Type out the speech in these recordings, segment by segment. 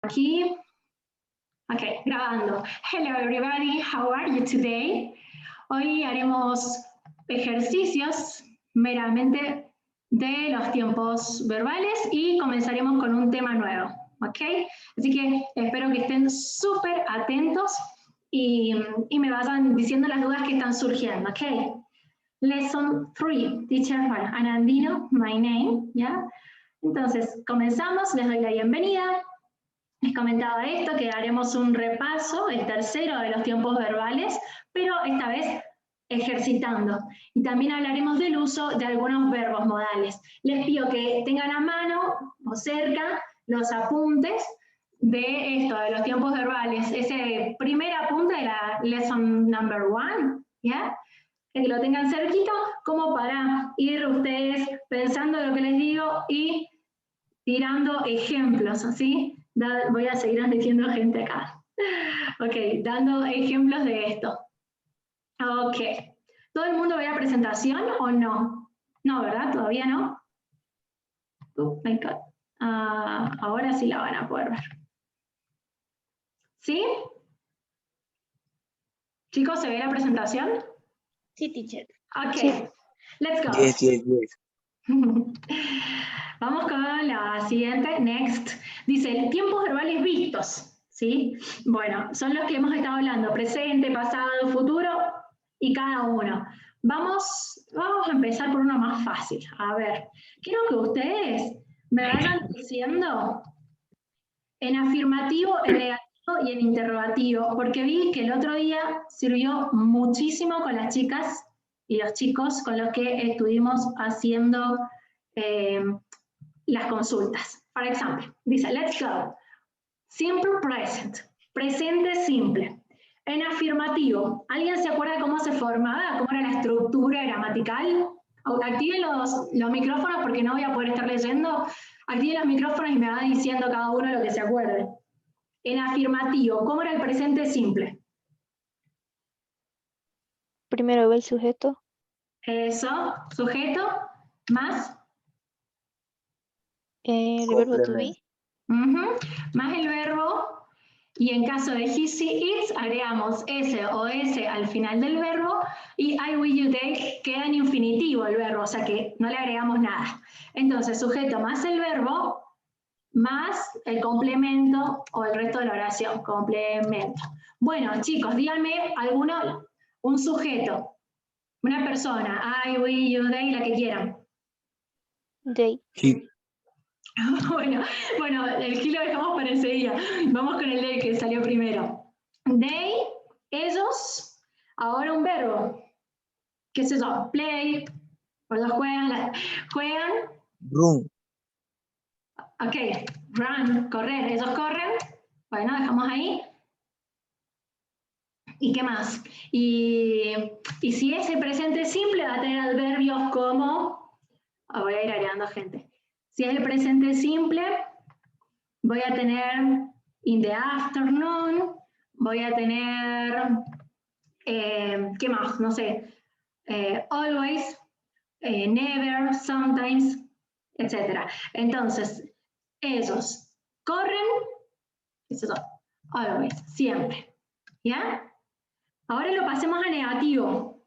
aquí. Ok, grabando. Hello everybody, how are you today? Hoy haremos ejercicios meramente de los tiempos verbales y comenzaremos con un tema nuevo, ¿ok? Así que espero que estén súper atentos y me vayan diciendo las dudas que están surgiendo, ¿ok? Lesson 3, Teacher Juan Anandino, my name, ¿ya? Entonces, comenzamos, les doy la bienvenida. Les comentaba esto, que haremos un repaso, el tercero de los tiempos verbales, pero esta vez ejercitando. Y también hablaremos del uso de algunos verbos modales. Les pido que tengan a mano o cerca los apuntes de esto, de los tiempos verbales. Ese primer apunte de la lesson number 1, ¿ya? Que lo tengan cerquito, como para ir ustedes pensando lo que les digo y tirando ejemplos, ¿sí? Voy a seguir admitiendo gente acá. Ok, dando ejemplos de esto. Ok. ¿Todo el mundo ve la presentación o no? No, ¿verdad? ¿Todavía no? Oh my God. Ahora sí la van a poder ver. ¿Sí? Chicos, ¿se ve la presentación? Sí, teacher. Ok, Sí. let's go. Yes. Vamos con la siguiente, next. Dice, tiempos verbales vistos, ¿sí? Bueno, son los que hemos estado hablando, presente, pasado, futuro y cada uno. Vamos a empezar por uno más fácil. A ver, quiero que ustedes me vayan diciendo en afirmativo, en negativo y en interrogativo, porque vi que el otro día sirvió muchísimo con las chicas y los chicos con los que estuvimos haciendo las consultas. Por ejemplo, dice, let's go. Simple present, presente simple. En afirmativo, ¿alguien se acuerda cómo se formaba? ¿Cómo era la estructura gramatical? Activen los micrófonos porque no voy a poder estar leyendo. Activen los micrófonos y me va diciendo cada uno lo que se acuerde. En afirmativo, ¿cómo era el presente simple? Primero ve el sujeto. Eso, sujeto, más. El verbo to be. Más el verbo, y en caso de he, she, it, agregamos s o s al final del verbo, y I, will, you, they queda en infinitivo el verbo, o sea que no le agregamos nada. Entonces, sujeto más el verbo, más el complemento o el resto de la oración, complemento. Bueno, chicos, díganme alguno, un sujeto, una persona, I, will, you, they, la que quieran. They. Bueno, el he lo dejamos para enseguida. Vamos con el they que salió primero. They, ellos, ahora un verbo. ¿Qué es eso? Play, los juegan, juegan. Run. Ok, run, correr, ellos corren. Bueno, dejamos ahí. ¿Y qué más? Y si es el presente simple, va a tener adverbios como, voy a ir agregando gente. Si es el presente simple, voy a tener in the afternoon, voy a tener, ¿qué más? No sé, always, never, sometimes, etc. Entonces, ellos corren, eso, always, siempre. ¿Ya? Ahora lo pasemos a negativo.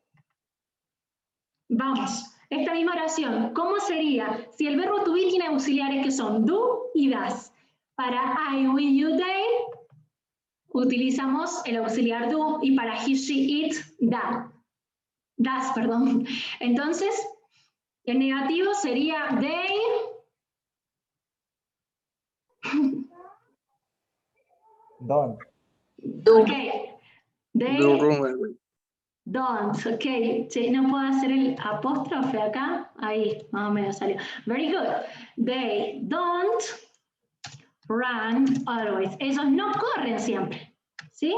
Vamos, esta misma oración, ¿cómo sería si el verbo to be tiene auxiliares que son do y das? Para I, will, you, they, utilizamos el auxiliar do y para he, she, it, das, perdón. Entonces, el negativo sería they. Don't. Ok. They Run. don't. Ok. Sí, no puedo hacer el apóstrofe acá. Ahí, más o menos salió. Very good. They don't run always. Ellos no corren siempre. ¿Sí?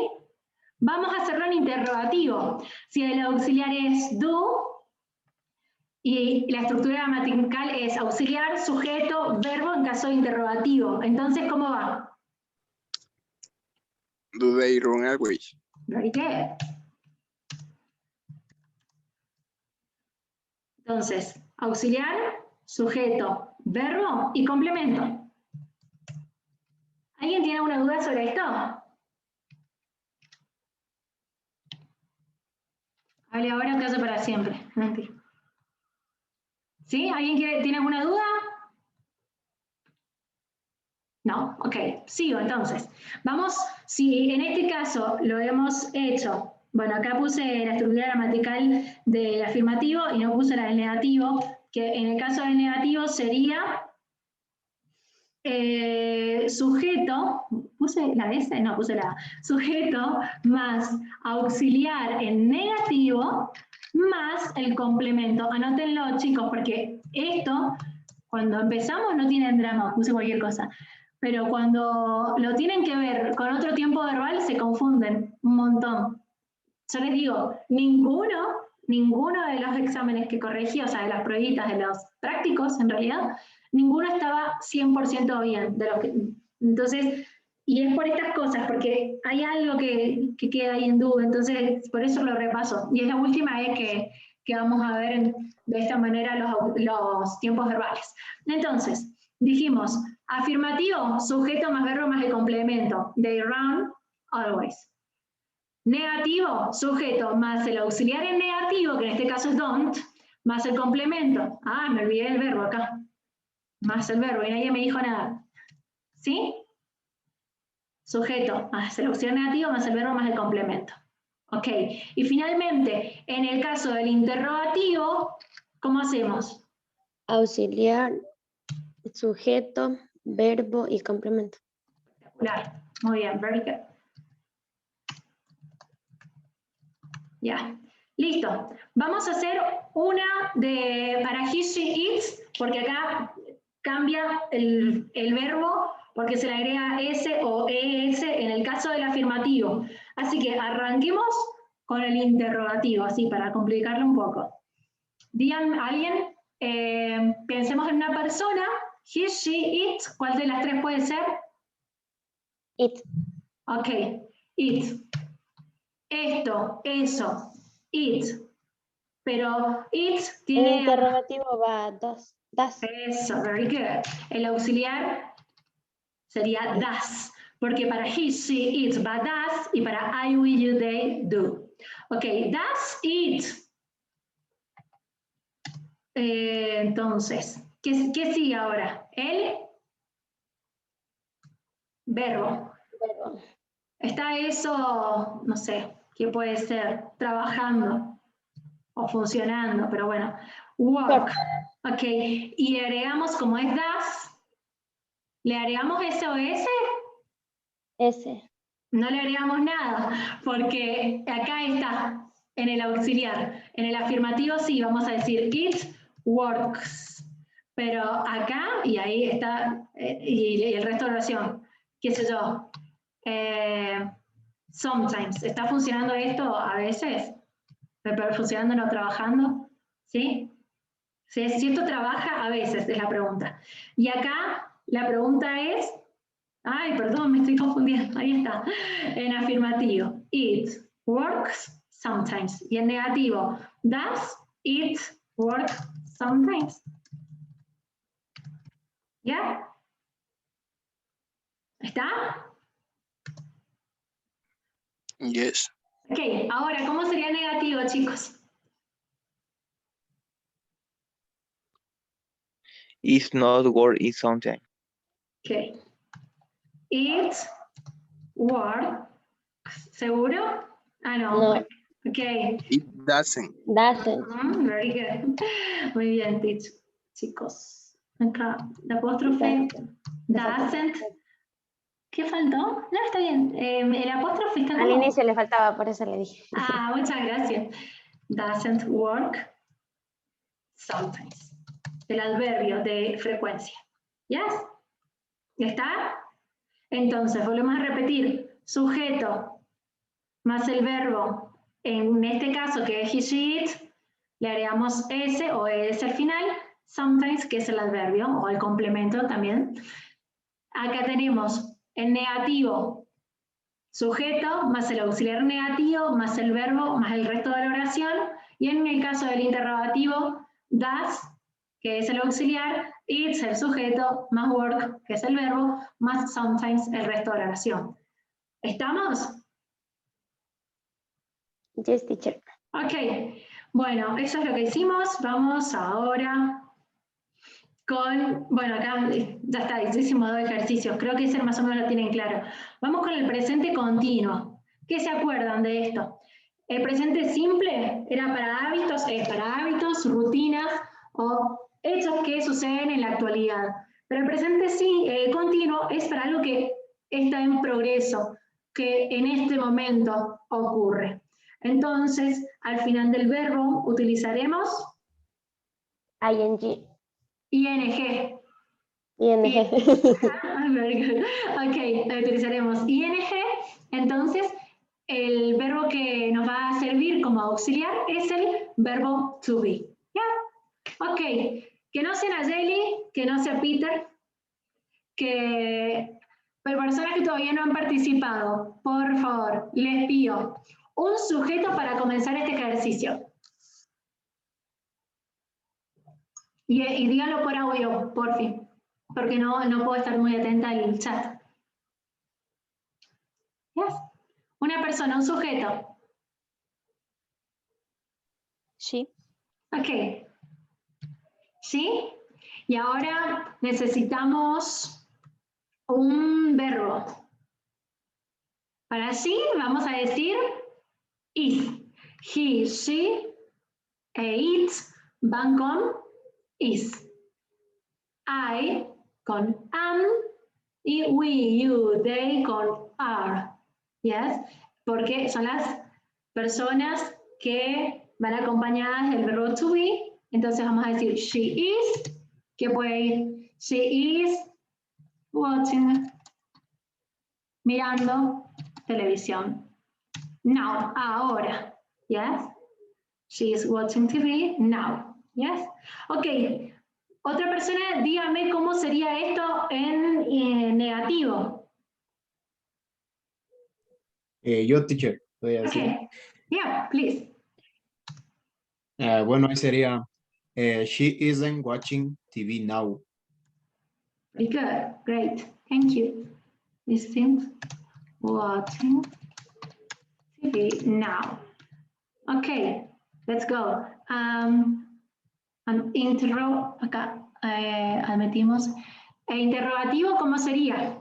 Vamos a hacerlo en interrogativo. Si el auxiliar es do y la estructura gramatical es auxiliar, sujeto, verbo en caso de interrogativo. Entonces, ¿cómo va? Do they run always? Very good. Entonces, auxiliar, sujeto, verbo y complemento. ¿Alguien tiene alguna duda sobre esto? Hable ahora o calla para siempre. Mentira. ¿Sí? ¿Alguien tiene alguna duda? No, ok, sigo entonces. Vamos, si en este caso lo hemos hecho, bueno, acá puse la estructura gramatical del afirmativo y no puse la del negativo, que en el caso del negativo sería sujeto, ¿puse la S? No, puse la A. Sujeto más auxiliar en negativo más el complemento. Anótenlo, chicos, porque esto, cuando empezamos no tienen drama, puse cualquier cosa. Pero cuando lo tienen que ver con otro tiempo verbal se confunden un montón. Yo les digo, ninguno de los exámenes que corregí, o sea, de las pruebitas, de los prácticos en realidad, ninguno estaba 100% bien. Entonces, y es por estas cosas, porque hay algo que queda ahí en duda, entonces por eso lo repaso. Y es la última vez que vamos a ver de esta manera los tiempos verbales. Entonces, dijimos, afirmativo, sujeto más verbo más el complemento. They run always. Negativo, sujeto más el auxiliar en negativo, que en este caso es don't, más el complemento. Ah, me olvidé el verbo acá. Más el verbo, y nadie me dijo nada. ¿Sí? Sujeto más el auxiliar negativo, más el verbo, más el complemento. Ok. Y finalmente, en el caso del interrogativo, ¿cómo hacemos? Auxiliar, sujeto, verbo y complemento. Espectacular. Muy bien, very good. Ya, listo. Vamos a hacer una para he, she, it, porque acá cambia el verbo porque se le agrega S o ES en el caso del afirmativo. Así que arranquemos con el interrogativo, así para complicarlo un poco. Digan alguien, pensemos en una persona, he, she, it, ¿cuál de las tres puede ser? It. Ok, it. Esto, eso, it. Pero it tiene... En interrogativo va das. Eso, very good. El auxiliar sería das, porque para he, she, it va das y para I, we, you, they, do. Ok, does it. Entonces, ¿qué sigue ahora? El verbo. Verbo. Está eso, no sé, ¿qué puede ser? Trabajando o funcionando, pero bueno. Work. Ok, y le agregamos, como es das, ¿le agregamos S o S? S. No le agregamos nada, porque acá está, en el auxiliar. En el afirmativo sí, vamos a decir it works. Pero acá, y ahí está, y el resto de la oración, qué sé yo, sometimes. ¿Está funcionando esto a veces? ¿Pero funcionando no trabajando? ¿Sí? Si esto trabaja a veces, es la pregunta. Y acá la pregunta es, ay, perdón, me estoy confundiendo, ahí está, en afirmativo, it works sometimes. Y en negativo, does it work sometimes? ¿Ya? ¿Está? Yes. Ok, ahora, ¿cómo sería negativo, chicos? It's not work, it's something. Ok. It works, ¿seguro? Ah, no. No. Ok. It doesn't. Doesn't. Very good. Muy bien, chicos. Acá, la apóstrofe. Doesn't. ¿Qué faltó? No, está bien. El apóstrofe está Al como... inicio le faltaba, por eso le dije. Ah, muchas gracias. Doesn't work sometimes. El adverbio de frecuencia. ¿Yes? ¿Ya está? Entonces, volvemos a repetir. Sujeto más el verbo. En este caso, que es he, she, it, le agregamos S o ES al final. Sometimes, que es el adverbio o el complemento también. Acá tenemos el negativo. Sujeto más el auxiliar negativo, más el verbo, más el resto de la oración. Y en el caso del interrogativo, does, que es el auxiliar, it's el sujeto, más work, que es el verbo, más sometimes el resto de la oración. ¿Estamos? Yes, teacher. Ok, bueno, eso es lo que hicimos. Vamos ahora con, bueno, acá ya está, hicimos 2 ejercicios, creo que ese más o menos lo tienen claro. Vamos con el presente continuo. ¿Qué se acuerdan de esto? El presente simple era para hábitos, es para hábitos, rutinas o hechos que suceden en la actualidad. Pero el presente continuo es para algo que está en progreso, que en este momento ocurre. Entonces, al final del verbo utilizaremos ING. ING. ING. Very good. Ok, utilizaremos ING. Entonces, el verbo que nos va a servir como auxiliar es el verbo to be. ¿Ya? Ok, que no sea Nayeli, que no sea Peter, que personas que todavía no han participado, por favor, les pido un sujeto para comenzar este ejercicio. Y díganlo por audio, por fin, porque no puedo estar muy atenta al chat. Yes. Una persona, un sujeto. Sí. Ok. ¿Sí? Y ahora necesitamos un verbo. Para así vamos a decir is. He, she, it van con is. I con am y we, you, they con are. Yes? Porque son las personas que van acompañadas del verbo to be. Entonces vamos a decir she is, que puede ir, she is watching, mirando televisión. Now, ahora. Yes? She is watching TV now. Yes? Ok. Otra persona, dígame cómo sería esto en negativo. Yo, teacher, voy a decir. Okay. Yeah, please. Bueno, ahí sería, she isn't watching TV now. Very good. Great. Thank you. Isn't watching TV now. Okay, let's go. Acá metimos. Interrogativo, ¿cómo sería?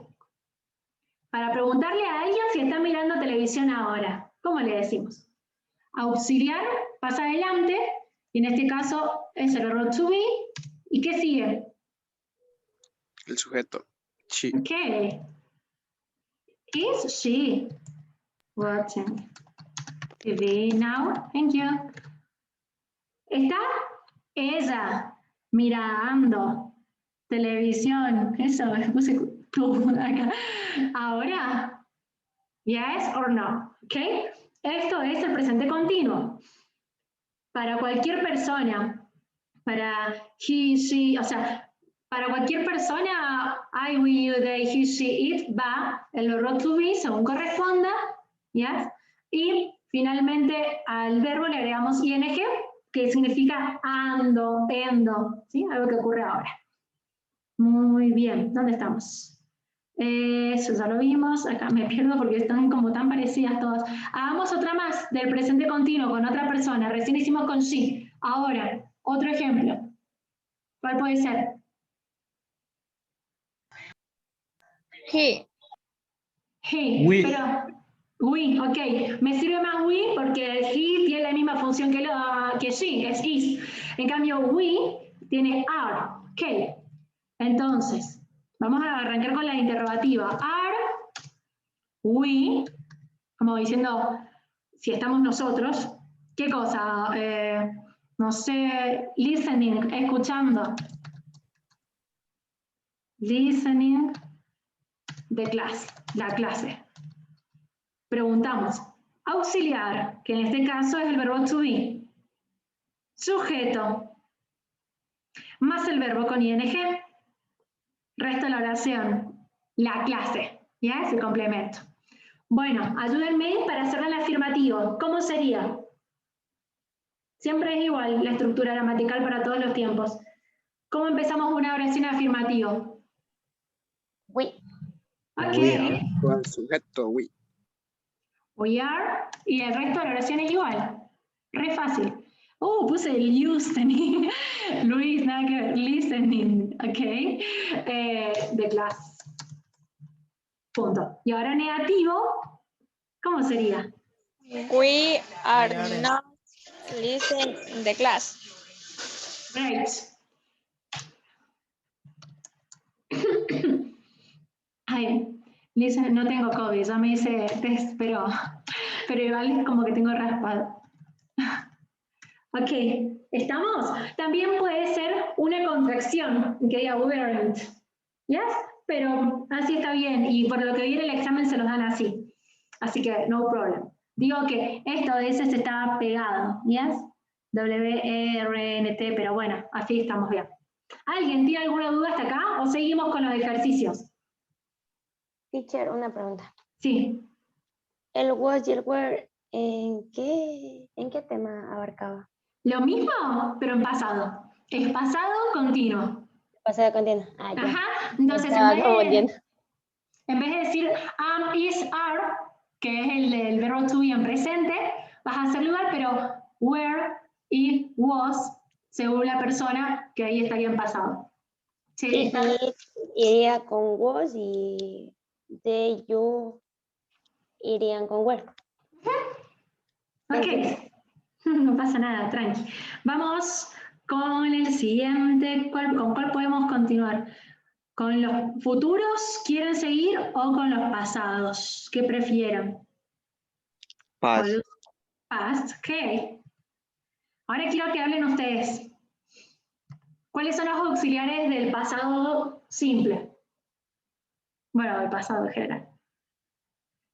Para preguntarle a alguien si está mirando televisión ahora. ¿Cómo le decimos? Auxiliar, pasa adelante, y en este caso es el verbo to be. ¿Y qué sigue? El sujeto. She. Okay. Is she watching TV now? Thank you. ¿Está ella mirando televisión? Eso, me puse acá. Ahora, yes or no, ¿ok? Esto es el presente continuo. Para cualquier persona, para he, she, o sea, para cualquier persona, I, we, you, they, he, she, it, va el verbo to be según corresponda, yes? Y finalmente al verbo le agregamos ing, que significa ando, endo, ¿sí? Algo que ocurre ahora. Muy bien, ¿dónde estamos? Eso ya lo vimos, acá me pierdo porque están como tan parecidas todas. Hagamos otra más del presente continuo con otra persona, recién hicimos con she. Ahora, otro ejemplo. ¿Cuál puede ser? He. He, We. pero we, ok. Me sirve más we porque el he tiene la misma función que she, es is. En cambio, we tiene are, ok. Entonces, vamos a arrancar con la interrogativa. Are we, como diciendo, si estamos nosotros, ¿qué cosa? No sé, listening, escuchando. Listening de clase, la clase. Preguntamos, auxiliar, que en este caso es el verbo to be. Sujeto, más el verbo con ing. Resto de la oración, la clase, ¿ya? Es el complemento. Bueno, ayúdenme para hacerlo en afirmativo. ¿Cómo sería? Siempre es igual la estructura gramatical para todos los tiempos. ¿Cómo empezamos una oración afirmativa? We. Ok. We are. Con el sujeto, we. We are. Y el resto de la oración es igual. Re fácil. Oh, puse el listening. Luis, nada que ver. Listening. Ok. The class. Punto. Y ahora negativo, ¿cómo sería? We are not listening the class. Great. Ay, listen, no tengo COVID, ya me hice test, pero igual es como que tengo raspado. Ok, ¿estamos? También puede ser una contracción, que diga weren't. ¿Yes? Pero así está bien, y por lo que viene el examen se los dan así. Así que no problem. Digo que esto de ese se está pegado, ¿yes? W-E-R-N-T, pero bueno, así estamos bien. ¿Alguien tiene alguna duda hasta acá o seguimos con los ejercicios? Teacher, una pregunta. Sí. El was y el were, ¿en qué tema abarcaba? Lo mismo, pero en pasado. Es pasado continuo. Pasado continuo. Ah, ya. Ajá. Entonces, Estaba confundiendo. en vez de decir am, is, are, que es el verbo to be en presente, vas a hacer lugar, pero were, if, was, según la persona, que ahí estaría en pasado. Sí, Y está. iría con was y they, you irían con were. Ok. No pasa nada, tranqui. Vamos con el siguiente. ¿Con cuál podemos continuar? ¿Con los futuros quieren seguir o con los pasados? ¿Qué prefieren? Pass. Con los past, ok. Ahora quiero que hablen ustedes. ¿Cuáles son los auxiliares del pasado simple? Bueno, del pasado en general.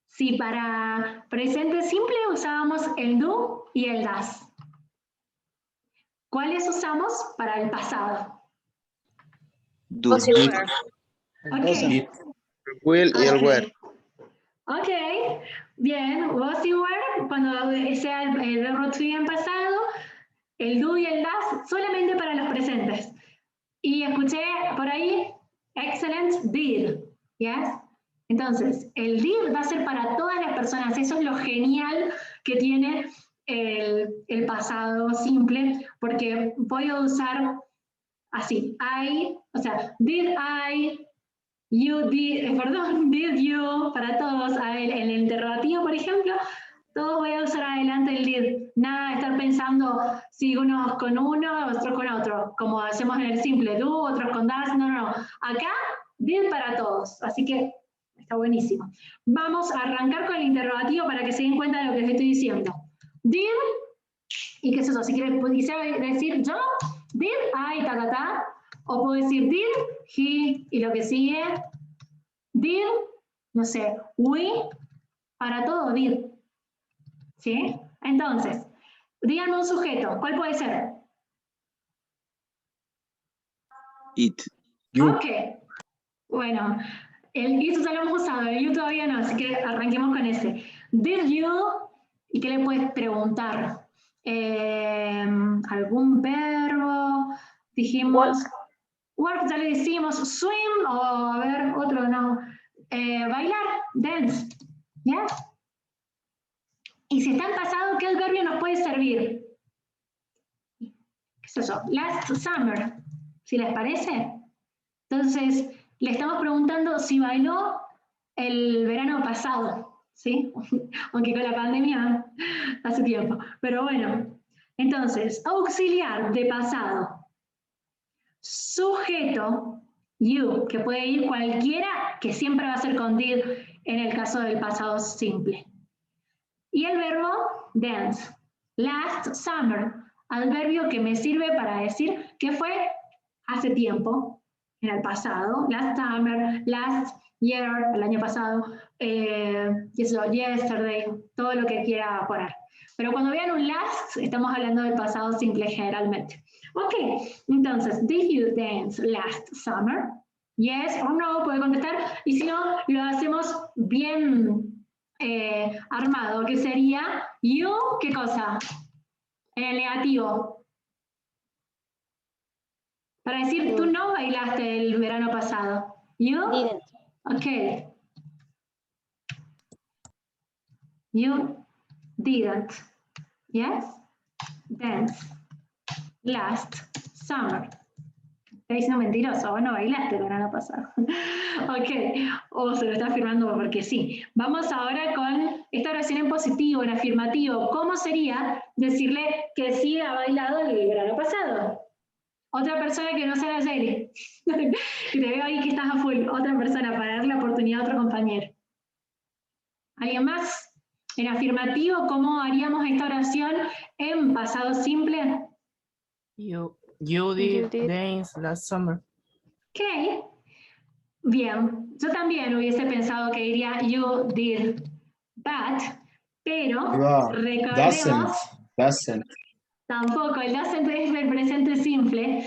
Si para presente simple usábamos el do y el das. ¿Cuáles usamos para el pasado? Do. Was y Did. were. Ok. Did. El will y el were. Ok, bien. Was y were, cuando sea el verbo to be en pasado, el do y el das solamente para los presentes. Y escuché por ahí, excellent did, ¿yes? Entonces, el did va a ser para todas las personas, eso es lo genial que tiene el pasado simple, porque puedo usar así, I, o sea, did I, you did, perdón, did you, para todos, en el interrogativo, por ejemplo, todos voy a usar adelante el did. Nada de estar pensando si unos con uno, otros con otro, como hacemos en el simple do, otros con das, no. Acá, did para todos, así que está buenísimo. Vamos a arrancar con el interrogativo para que se den cuenta de lo que les estoy diciendo. Did, ¿y qué es eso? Si quieres decir yo, did I, o puedo decir did he, y lo que sigue, did, no sé, we, para todo did. ¿Sí? Entonces, díganme un sujeto. ¿Cuál puede ser? It. You. Ok. Bueno, el it ya lo hemos usado, el you todavía no, así que arranquemos con ese. Did you, ¿y qué le puedes preguntar? ¿Algún verbo? Dijimos, work ya le decimos, swim, o a ver, otro no. Bailar, dance, ¿ya? Y si está en pasado, ¿qué adverbio nos puede servir? ¿Qué es eso? Last summer, si les parece. Entonces, le estamos preguntando si bailó el verano pasado, ¿sí? Aunque con la pandemia hace tiempo. Pero bueno, entonces, auxiliar de pasado. Sujeto, you, que puede ir cualquiera, que siempre va a ser con did en el caso del pasado simple. Y el verbo dance. Last summer, adverbio que me sirve para decir que fue hace tiempo, en el pasado. Last summer, last year, el año pasado, yesterday, todo lo que quiera poner. Pero cuando vean un last, estamos hablando del pasado simple generalmente. Ok, entonces, did you dance last summer? Yes or no, puede contestar. Y si no, lo hacemos bien armado, que sería you, ¿qué cosa? En el negativo. Para decir, tú no bailaste el verano pasado. You? Didn't. Okay. You didn't. Yes? Dance. Last summer. Está diciendo mentiroso, vos no bailaste el verano pasado. Ok, o se lo está afirmando porque sí. Vamos ahora con esta oración en positivo, en afirmativo. ¿Cómo sería decirle que sí ha bailado el verano pasado? Otra persona que no sea la Yeli. Que te veo ahí que estás a full. Otra persona para darle la oportunidad a otro compañero. ¿Alguien más? En afirmativo, ¿cómo haríamos esta oración en pasado simple? You You did did. dance last summer. Ok. Bien, yo también hubiese pensado que diría you did that, pero recordemos, Doesn't. tampoco, el doesn't es el presente simple.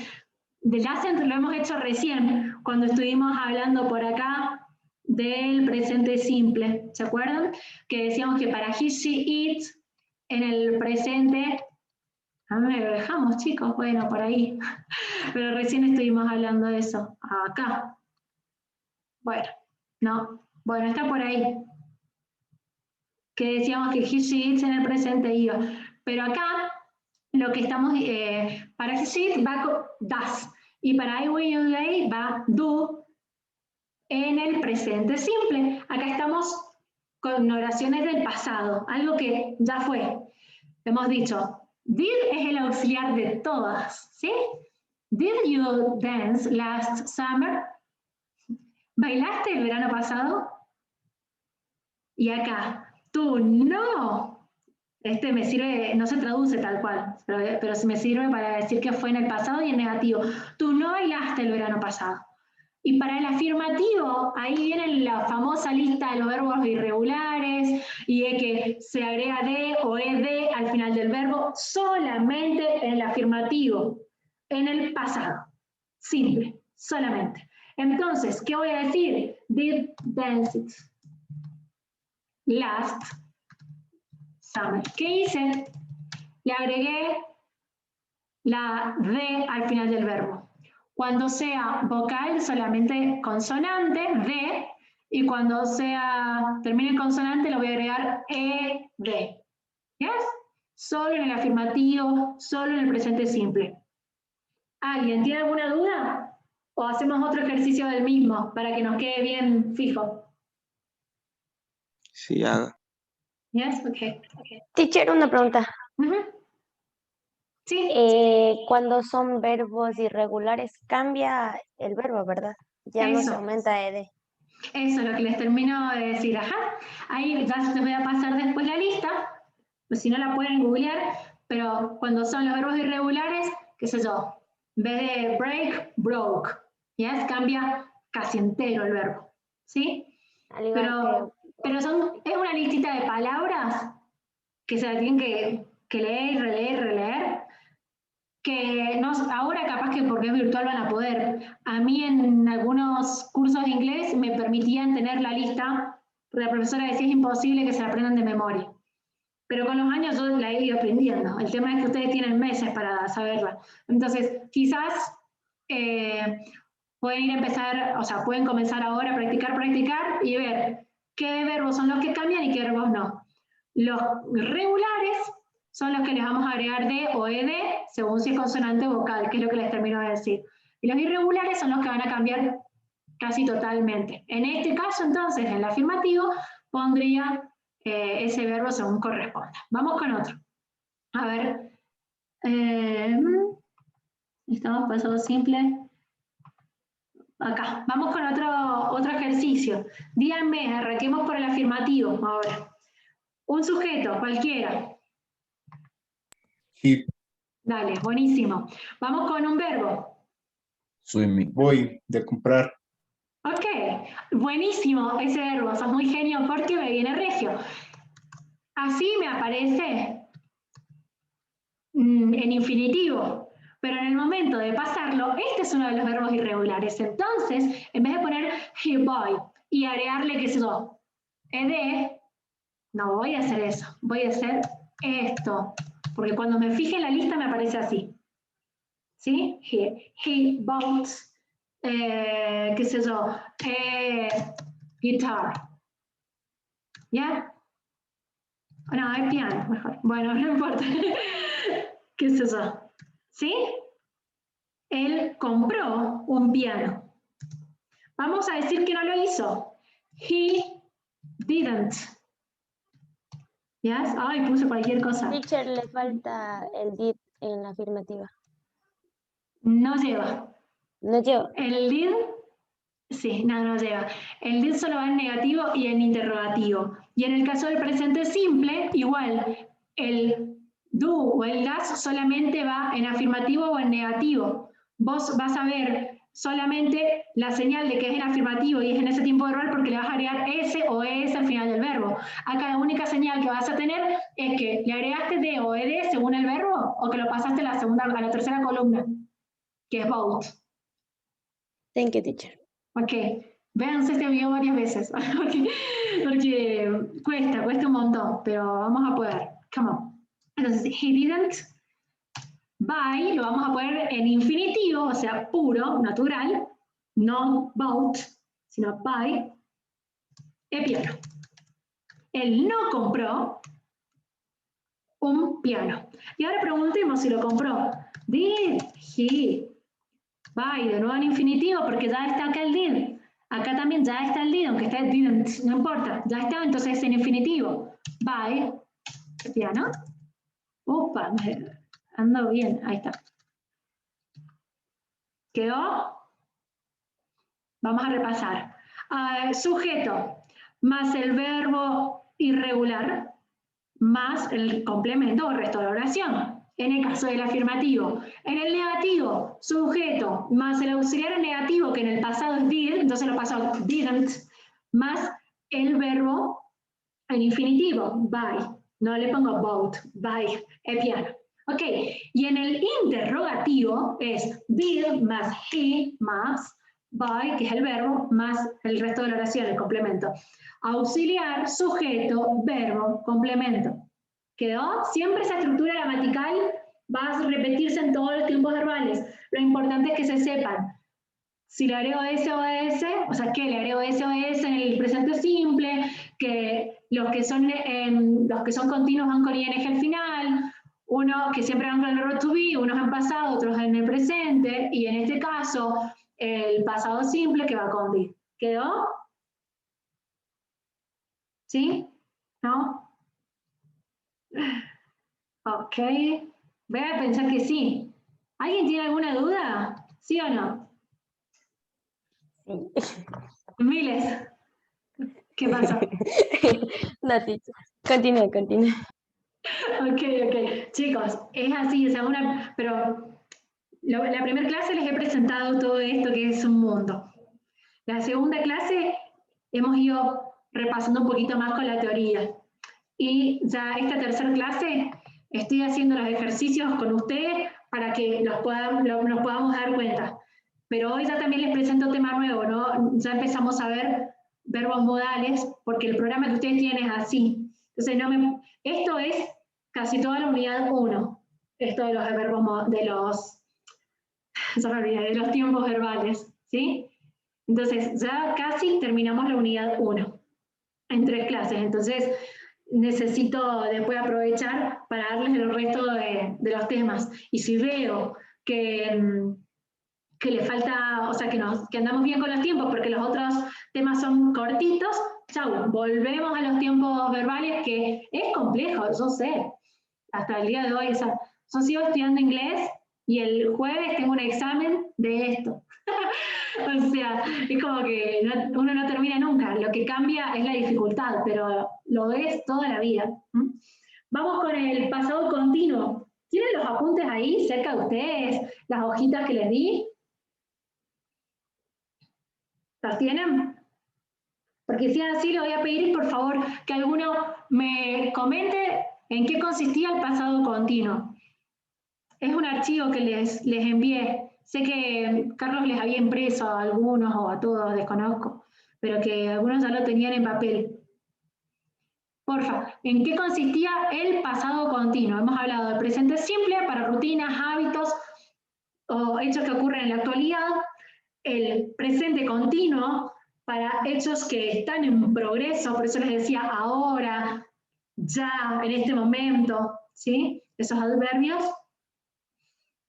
Del doesn't lo hemos hecho recién, cuando estuvimos hablando por acá del presente simple. ¿Se acuerdan? Que decíamos que para he, she, it, en el presente... A ver, lo dejamos, chicos, bueno, por ahí. Pero recién estuvimos hablando de eso. Acá. Bueno, no. Bueno, está por ahí. Que decíamos que he, she, it en el presente iba. Pero acá, lo que estamos... para he, she, it va con does. Y para I, will, you, they va do en el presente simple. Acá estamos con oraciones del pasado. Algo que ya fue. Hemos dicho... Did es el auxiliar de todas, ¿sí? Did you dance last summer? ¿Bailaste el verano pasado? Y acá, tú no. Este me sirve, no se traduce tal cual, pero me sirve para decir que fue en el pasado y en negativo. Tú no bailaste el verano pasado. Y para el afirmativo, ahí viene la famosa lista de los verbos irregulares y de que se agrega de o ed al final del verbo solamente en el afirmativo, en el pasado. Simple, solamente. Entonces, ¿qué voy a decir? Did dance it last summer. ¿Qué hice? Le agregué la de al final del verbo. Cuando sea vocal, solamente consonante, de, y cuando sea termine en consonante, lo voy a agregar ed. ¿Yes? Solo en el afirmativo, solo en el presente simple. ¿Alguien tiene alguna duda? ¿O hacemos otro ejercicio del mismo para que nos quede bien fijo? Sí, haga. ¿Yes? Ok. Teacher, una pregunta. Sí. Cuando son verbos irregulares, cambia el verbo, ¿verdad? Ya no se Eso. aumenta ed. Eso es lo que les termino de decir, ajá. Ahí ya les voy a pasar después la lista, pues si no la pueden googlear, pero cuando son los verbos irregulares, qué sé yo, en vez de break, broke, ¿yes? Cambia casi entero el verbo, ¿sí? Al igual Pero es una listita de palabras que se la tienen que leer y releer, releer, que no, ahora capaz que porque es virtual van a poder. A mí en algunos cursos de inglés me permitían tener la lista, porque la profesora decía es imposible que se la aprendan de memoria. Pero con los años yo la he ido aprendiendo. El tema es que ustedes tienen meses para saberla. Entonces, quizás pueden ir a empezar, o sea, pueden comenzar ahora a practicar y ver qué verbos son los que cambian y qué verbos no. Los regulares son los que les vamos a agregar de o ed, según si es consonante o vocal, que es lo que les termino de decir. Y los irregulares son los que van a cambiar casi totalmente. En este caso, entonces, en el afirmativo, pondría ese verbo según corresponda. Vamos con otro. A ver. Estamos pasado simple. Acá. Vamos con otro ejercicio. Díganme, arranquemos por el afirmativo ahora. Un sujeto, cualquiera. He, Dale, buenísimo. Vamos con un verbo. swimming. Voy de comprar. Ok, buenísimo ese verbo. Sos muy genio porque me viene regio. Así me aparece en infinitivo. Pero en el momento de pasarlo, este es uno de los verbos irregulares. Entonces, en vez de poner he voy y agregarle, qué sé yo, ed, no voy a hacer eso. Voy a hacer esto. Porque cuando me fije en la lista me aparece así. ¿sí? He bought, qué sé yo, guitar. ¿Ya? No, es piano, mejor. Bueno, no importa. ¿Qué sé yo? ¿Sí? Él compró un piano. Vamos a decir que no lo hizo. He didn't. ¿Ya? Ay, puse cualquier cosa. Teacher, le falta el did en la afirmativa. No lleva. No llevo. El did, sí, no lleva. El did solo va en negativo y en interrogativo. Y en el caso del presente simple, igual, el do o el das solamente va en afirmativo o en negativo. Vos vas a ver solamente la señal de que es en afirmativo y es en ese tiempo verbal porque le vas a agregar S o ES al final del verbo. Acá la única señal que vas a tener es que le agregaste D o ED según el verbo o que lo pasaste a la tercera columna, que es both. Thank you, teacher. Ok, véanse este video varias veces, porque cuesta un montón, pero vamos a poder. Come on. Entonces, he didn't buy, lo vamos a poner en infinitivo, o sea, puro, natural, no bought, sino buy, el piano. Él no compró un piano. Y ahora preguntemos si lo compró. Did he buy, de nuevo en infinitivo, porque ya está acá el did. Acá también ya está el did, aunque está el didn't, no importa. Ya está, entonces es en infinitivo. Buy, el piano. Upa, ando bien, ahí está. ¿Quedó? Vamos a repasar. Sujeto, más el verbo irregular, más el complemento o resto de la oración. En el caso del afirmativo. En el negativo, sujeto, más el auxiliar negativo, que en el pasado es did, entonces lo pasado didn't, más el verbo en infinitivo, buy. No le pongo bought, buy, el piano. Ok, y en el interrogativo es did más he más buy, que es el verbo, más el resto de la oración, el complemento. Auxiliar, sujeto, verbo, complemento. ¿Quedó? Siempre esa estructura gramatical va a repetirse en todos los tiempos verbales. Lo importante es que se sepan. Si le agrego S o S, o sea, que le agrego S o S en el presente simple, que los que son continuos van con ING al final, uno que siempre van con el verbo to be, unos en pasado, otros en el presente, y en este caso, el pasado simple que va con did. ¿Quedó? ¿Sí? ¿No? Ok. Voy a pensar que sí. ¿Alguien tiene alguna duda? ¿Sí o no? Sí. Miles. ¿Qué pasó? No, teacher. Continúe. Ok. Chicos, es así, o sea, pero la primera clase les he presentado todo esto que es un mundo. La segunda clase hemos ido repasando un poquito más con la teoría. Y ya esta tercera clase estoy haciendo los ejercicios con ustedes para que nos podamos dar cuenta. Pero hoy ya también les presento un tema nuevo, ¿no? Ya empezamos a ver verbos modales, porque el programa que ustedes tienen es así. Entonces, esto es casi toda la unidad 1, esto de los verbos, de los tiempos verbales, ¿sí? Entonces, ya casi terminamos la unidad 1 en 3 clases. Entonces, necesito después aprovechar para darles el resto de los temas. Y si veo que le falta, o sea, que andamos bien con los tiempos porque los otros temas son cortitos, chau, volvemos a los tiempos verbales, que es complejo, yo sé. Hasta el día de hoy, o sea, yo sigo estudiando inglés y el jueves tengo un examen de esto. O sea, es como que uno no termina nunca. Lo que cambia es la dificultad, pero lo es toda la vida. Vamos con el pasado continuo. ¿Tienen los apuntes ahí cerca de ustedes? Las hojitas que les di. ¿Las tienen? Porque si es así, le voy a pedir, por favor, que alguno me comente en qué consistía el pasado continuo. Es un archivo que les envié. Sé que Carlos les había impreso a algunos o a todos, desconozco, pero que algunos ya lo tenían en papel. Porfa, ¿en qué consistía el pasado continuo? Hemos hablado del presente simple para rutinas, hábitos, o hechos que ocurren en la actualidad, el presente continuo para hechos que están en progreso, por eso les decía ahora, ya, en este momento, ¿sí? Esos adverbios.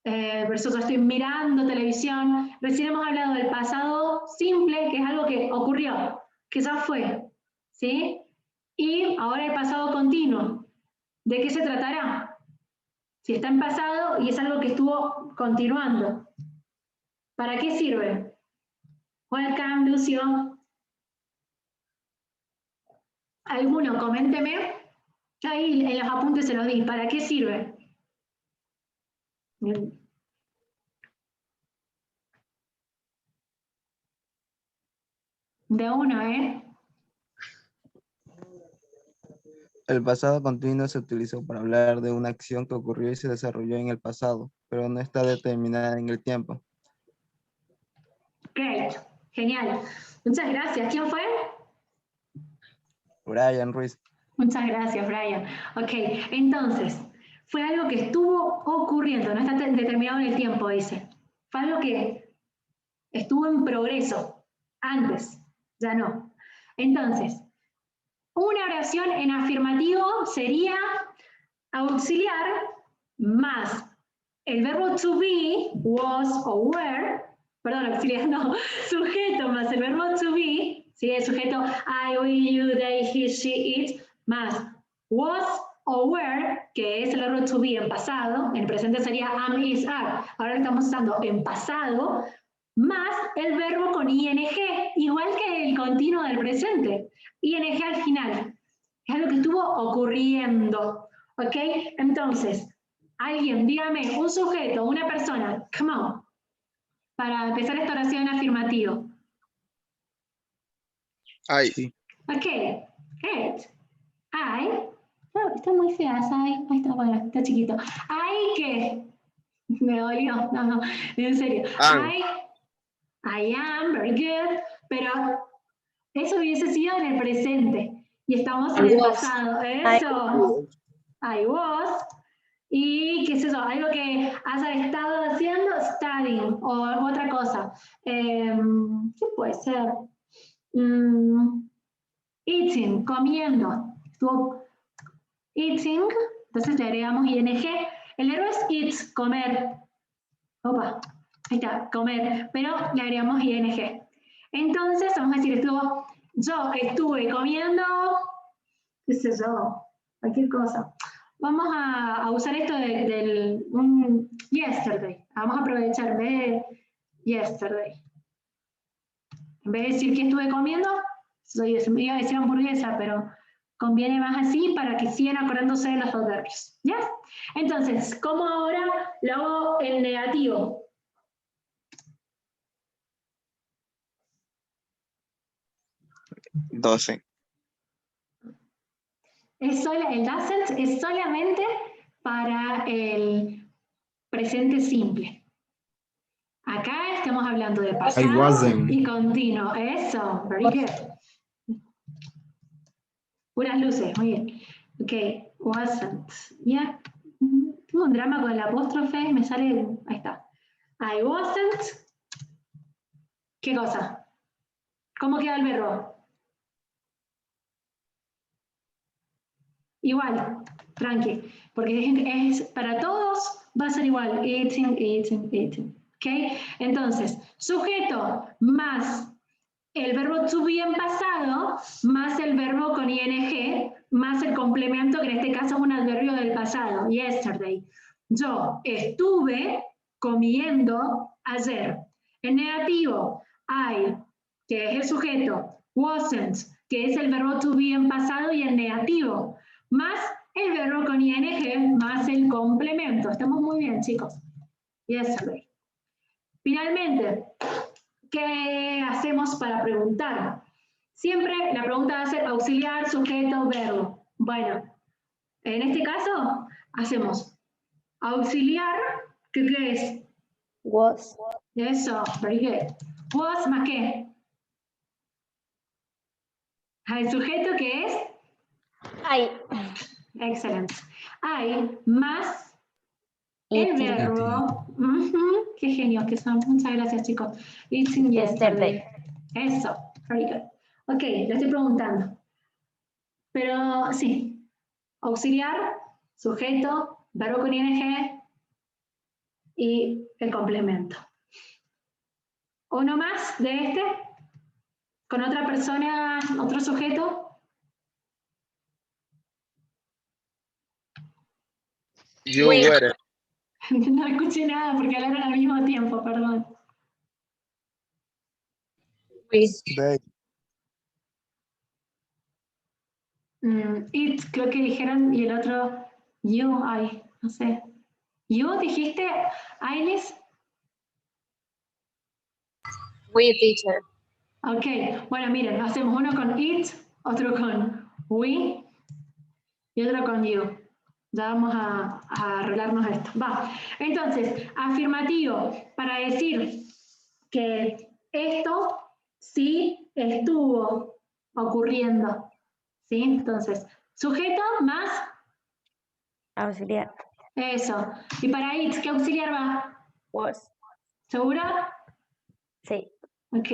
Por eso estoy mirando televisión. Recién hemos hablado del pasado simple, que es algo que ocurrió, que ya fue, ¿sí? Y ahora el pasado continuo. ¿De qué se tratará? Si está en pasado y es algo que estuvo continuando. ¿Para qué sirve? Welcome, Lucio. ¿Alguno? Coménteme. Ahí en los apuntes se los di. ¿Para qué sirve? De uno, ¿eh? El pasado continuo se utilizó para hablar de una acción que ocurrió y se desarrolló en el pasado, pero no está determinada en el tiempo. Great. Genial. Muchas gracias. ¿Quién fue? Brian Ruiz. Muchas gracias, Brian. Ok, entonces, fue algo que estuvo ocurriendo, no está determinado en el tiempo, dice. Fue algo que estuvo en progreso, antes, ya no. Entonces, una oración en afirmativo sería auxiliar más el verbo to be, was o were, perdón, auxiliar no, sujeto más el verbo to be, ¿sí? El sujeto I, we, you, they, he, she, it, más was o were, que es el verbo to be en pasado, en presente sería am, is, are, ahora lo estamos usando en pasado, más el verbo con ing, igual que el continuo del presente, ing al final, es algo que estuvo ocurriendo, ¿ok? Entonces, alguien, dígame, un sujeto, una persona, come on, para empezar esta oración en afirmativo. I. Sí. Ok, great. I, no, está muy fea esa I, ahí está, bueno, está chiquito. I, ¿qué? Me dolió, no, en serio. Am. I am, very good, pero eso hubiese sido en el presente, y estamos en el Was. pasado, eso. I was. ¿Y qué es eso? Algo que has estado haciendo, studying, o otra cosa. ¿Qué puede ser? Eating, comiendo. Estuvo eating, entonces le agregamos ing. El verbo es eat, comer. Opa, ahí está, comer, pero le agregamos ing. Entonces, vamos a decir, yo estuve comiendo, qué sé yo, cualquier cosa. Vamos a usar esto del yesterday. Vamos a aprovechar de yesterday. En vez de decir que estuve comiendo, iba a decir hamburguesa, pero conviene más así para que sigan acordándose de los adverbios. ¿Ya? Entonces, ¿cómo ahora lo hago en negativo? Doce. El doesn't es solamente para el presente simple. Acá estamos hablando de pasado wasn't. y continuo. Eso, very good. Puras luces, muy bien. Ok, wasn't. Ya. Tengo un drama con el apóstrofe, me sale. Ahí está. I wasn't. ¿Qué cosa? ¿Cómo queda el verbo? Igual, tranqui, porque es para todos va a ser igual. Eating, eating, eating. ¿Ok? Entonces, sujeto más el verbo to be en pasado, más el verbo con ing, más el complemento, que en este caso es un adverbio del pasado, yesterday. Yo estuve comiendo ayer. En negativo, I, que es el sujeto, wasn't, que es el verbo to be en pasado y en negativo, más el verbo con ing, más el complemento. Estamos muy bien, chicos. Yesterday. Finalmente, ¿qué hacemos para preguntar? Siempre la pregunta va a ser auxiliar, sujeto, verbo. Bueno, en este caso hacemos auxiliar, ¿qué es? Was. Eso, very good. Was más qué? ¿El sujeto qué es? I. Excelente. I más El Eating. verbo. Ujú, qué genios que son. Muchas gracias, chicos. Eating yesterday. Eso. Very good. Ok, le estoy preguntando. Pero sí. Auxiliar, sujeto, verbo con ing y el complemento. ¿Uno más de este? ¿Con otra persona, otro sujeto? You were. No escuché nada porque hablaron al mismo tiempo, perdón. They. It, creo que dijeron, y el otro, you, ay, no sé. ¿You dijiste, Ailis? We, teacher. Ok, bueno, miren, hacemos uno con it, otro con we y otro con you. Ya vamos a arreglarnos esto. Va. Entonces, afirmativo, para decir que esto sí estuvo ocurriendo. ¿Sí? Entonces, sujeto más Auxiliar. eso. Y para it, ¿qué auxiliar va? Was. ¿Segura? Sí. Ok.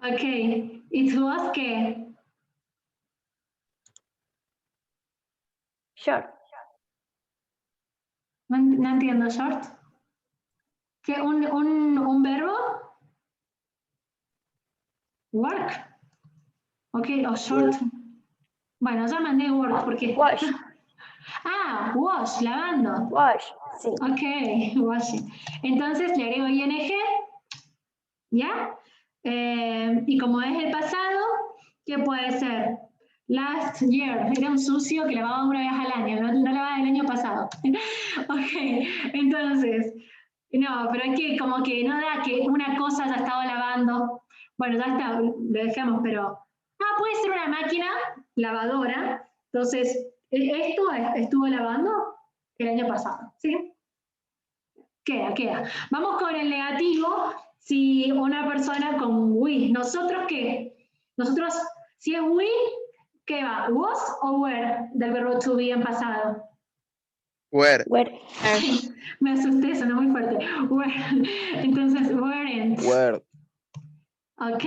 Ok. It was ¿qué? Short. No entiendo, short. ¿Qué? ¿Un verbo? Work. Ok, o short. Bueno, ya mandé work porque... Wash. Ah, wash, lavando. Wash. Sí. Ok, washing. Entonces le agrego ing, ¿ya? Y como es el pasado, ¿qué puede ser? Last year, era un sucio que lavaba una vez al año, no lavaba el año pasado. Ok, entonces, no, pero es que como que no da que una cosa ya estaba lavando. Bueno, ya está, lo dejamos, pero... Ah, puede ser una máquina lavadora. Entonces, esto estuvo lavando el año pasado, ¿sí? Queda. Vamos con el negativo. Si una persona con we, ¿nosotros qué? Nosotros, si es we, ¿qué va? ¿Was o were del verbo to be en pasado? Were. Where. Me asusté, sonó muy fuerte. Were. Entonces, weren't. Were. Ok,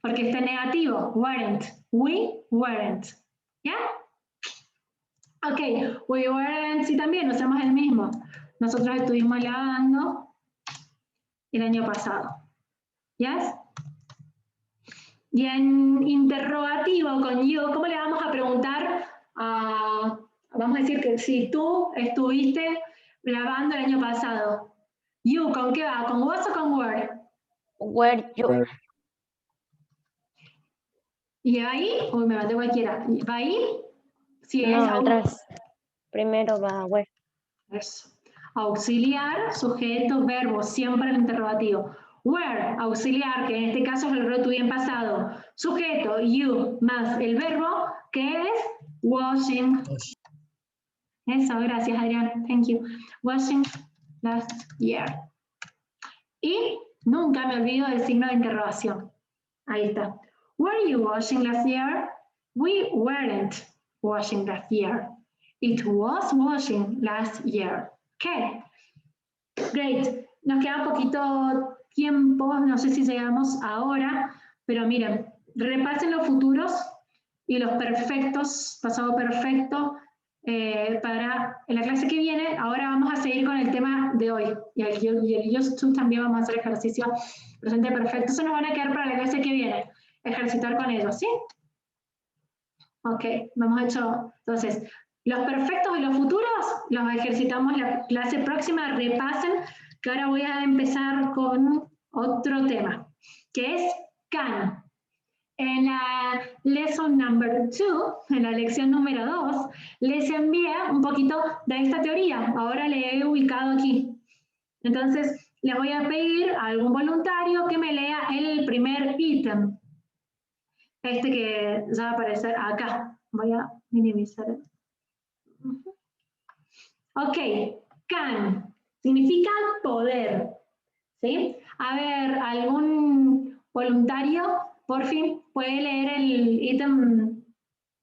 porque está negativo. Weren't. We weren't. ¿Ya? Ok, we weren't, sí también, usamos el mismo. Nosotros estuvimos lavando el año pasado. ¿Yes? Y en interrogativo con you, ¿cómo le vamos a preguntar? Vamos a decir que si tú estuviste lavando el año pasado. You, ¿con qué va? ¿Con was o con were? Where you. Were. Y ahí, uy, me mandé cualquiera. ¿Va ahí? Si No, es al revés. Primero va where. Eso. Auxiliar, sujeto, verbo, siempre el interrogativo. Where, auxiliar, que en este caso es el verbo to be en pasado. Sujeto, you, más el verbo, que es washing. Eso, gracias Adrián, thank you. Washing last year. Y nunca me olvido del signo de interrogación. Ahí está. Were you washing last year? We weren't washing last year. It was washing last year. Okay. Great. Nos queda poquito tiempo, no sé si llegamos ahora, pero miren, repasen los futuros y los perfectos, pasado perfecto, para en la clase que viene. Ahora vamos a seguir con el tema de hoy. Y el YouTube también vamos a hacer ejercicio presente perfecto. Eso nos van a quedar para la clase que viene. Ejercitar con ellos, ¿sí? Ok, hemos hecho, entonces, los perfectos y los futuros los ejercitamos la clase próxima. Repasen, que ahora voy a empezar con otro tema, que es can. En la lesson number 2, en la lección número 2, les envié un poquito de esta teoría. Ahora le he ubicado aquí. Entonces, les voy a pedir a algún voluntario que me lea el primer ítem. Este que ya va a aparecer acá. Voy a minimizar. Ok, can. Significa poder. ¿Sí? A ver, ¿algún voluntario, por fin, puede leer el ítem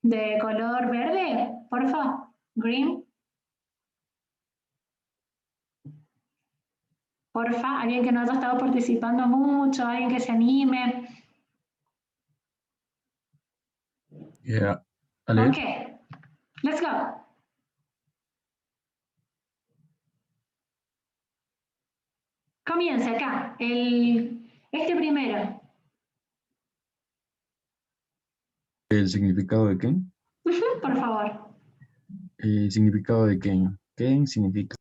de color verde? Por favor. Green. Porfa, alguien que no haya estado participando mucho, alguien que se anime. Yeah. A leer. Okay, let's go. Comienza acá, este primero. ¿El significado de Ken? Por favor. El significado de Ken. Ken significa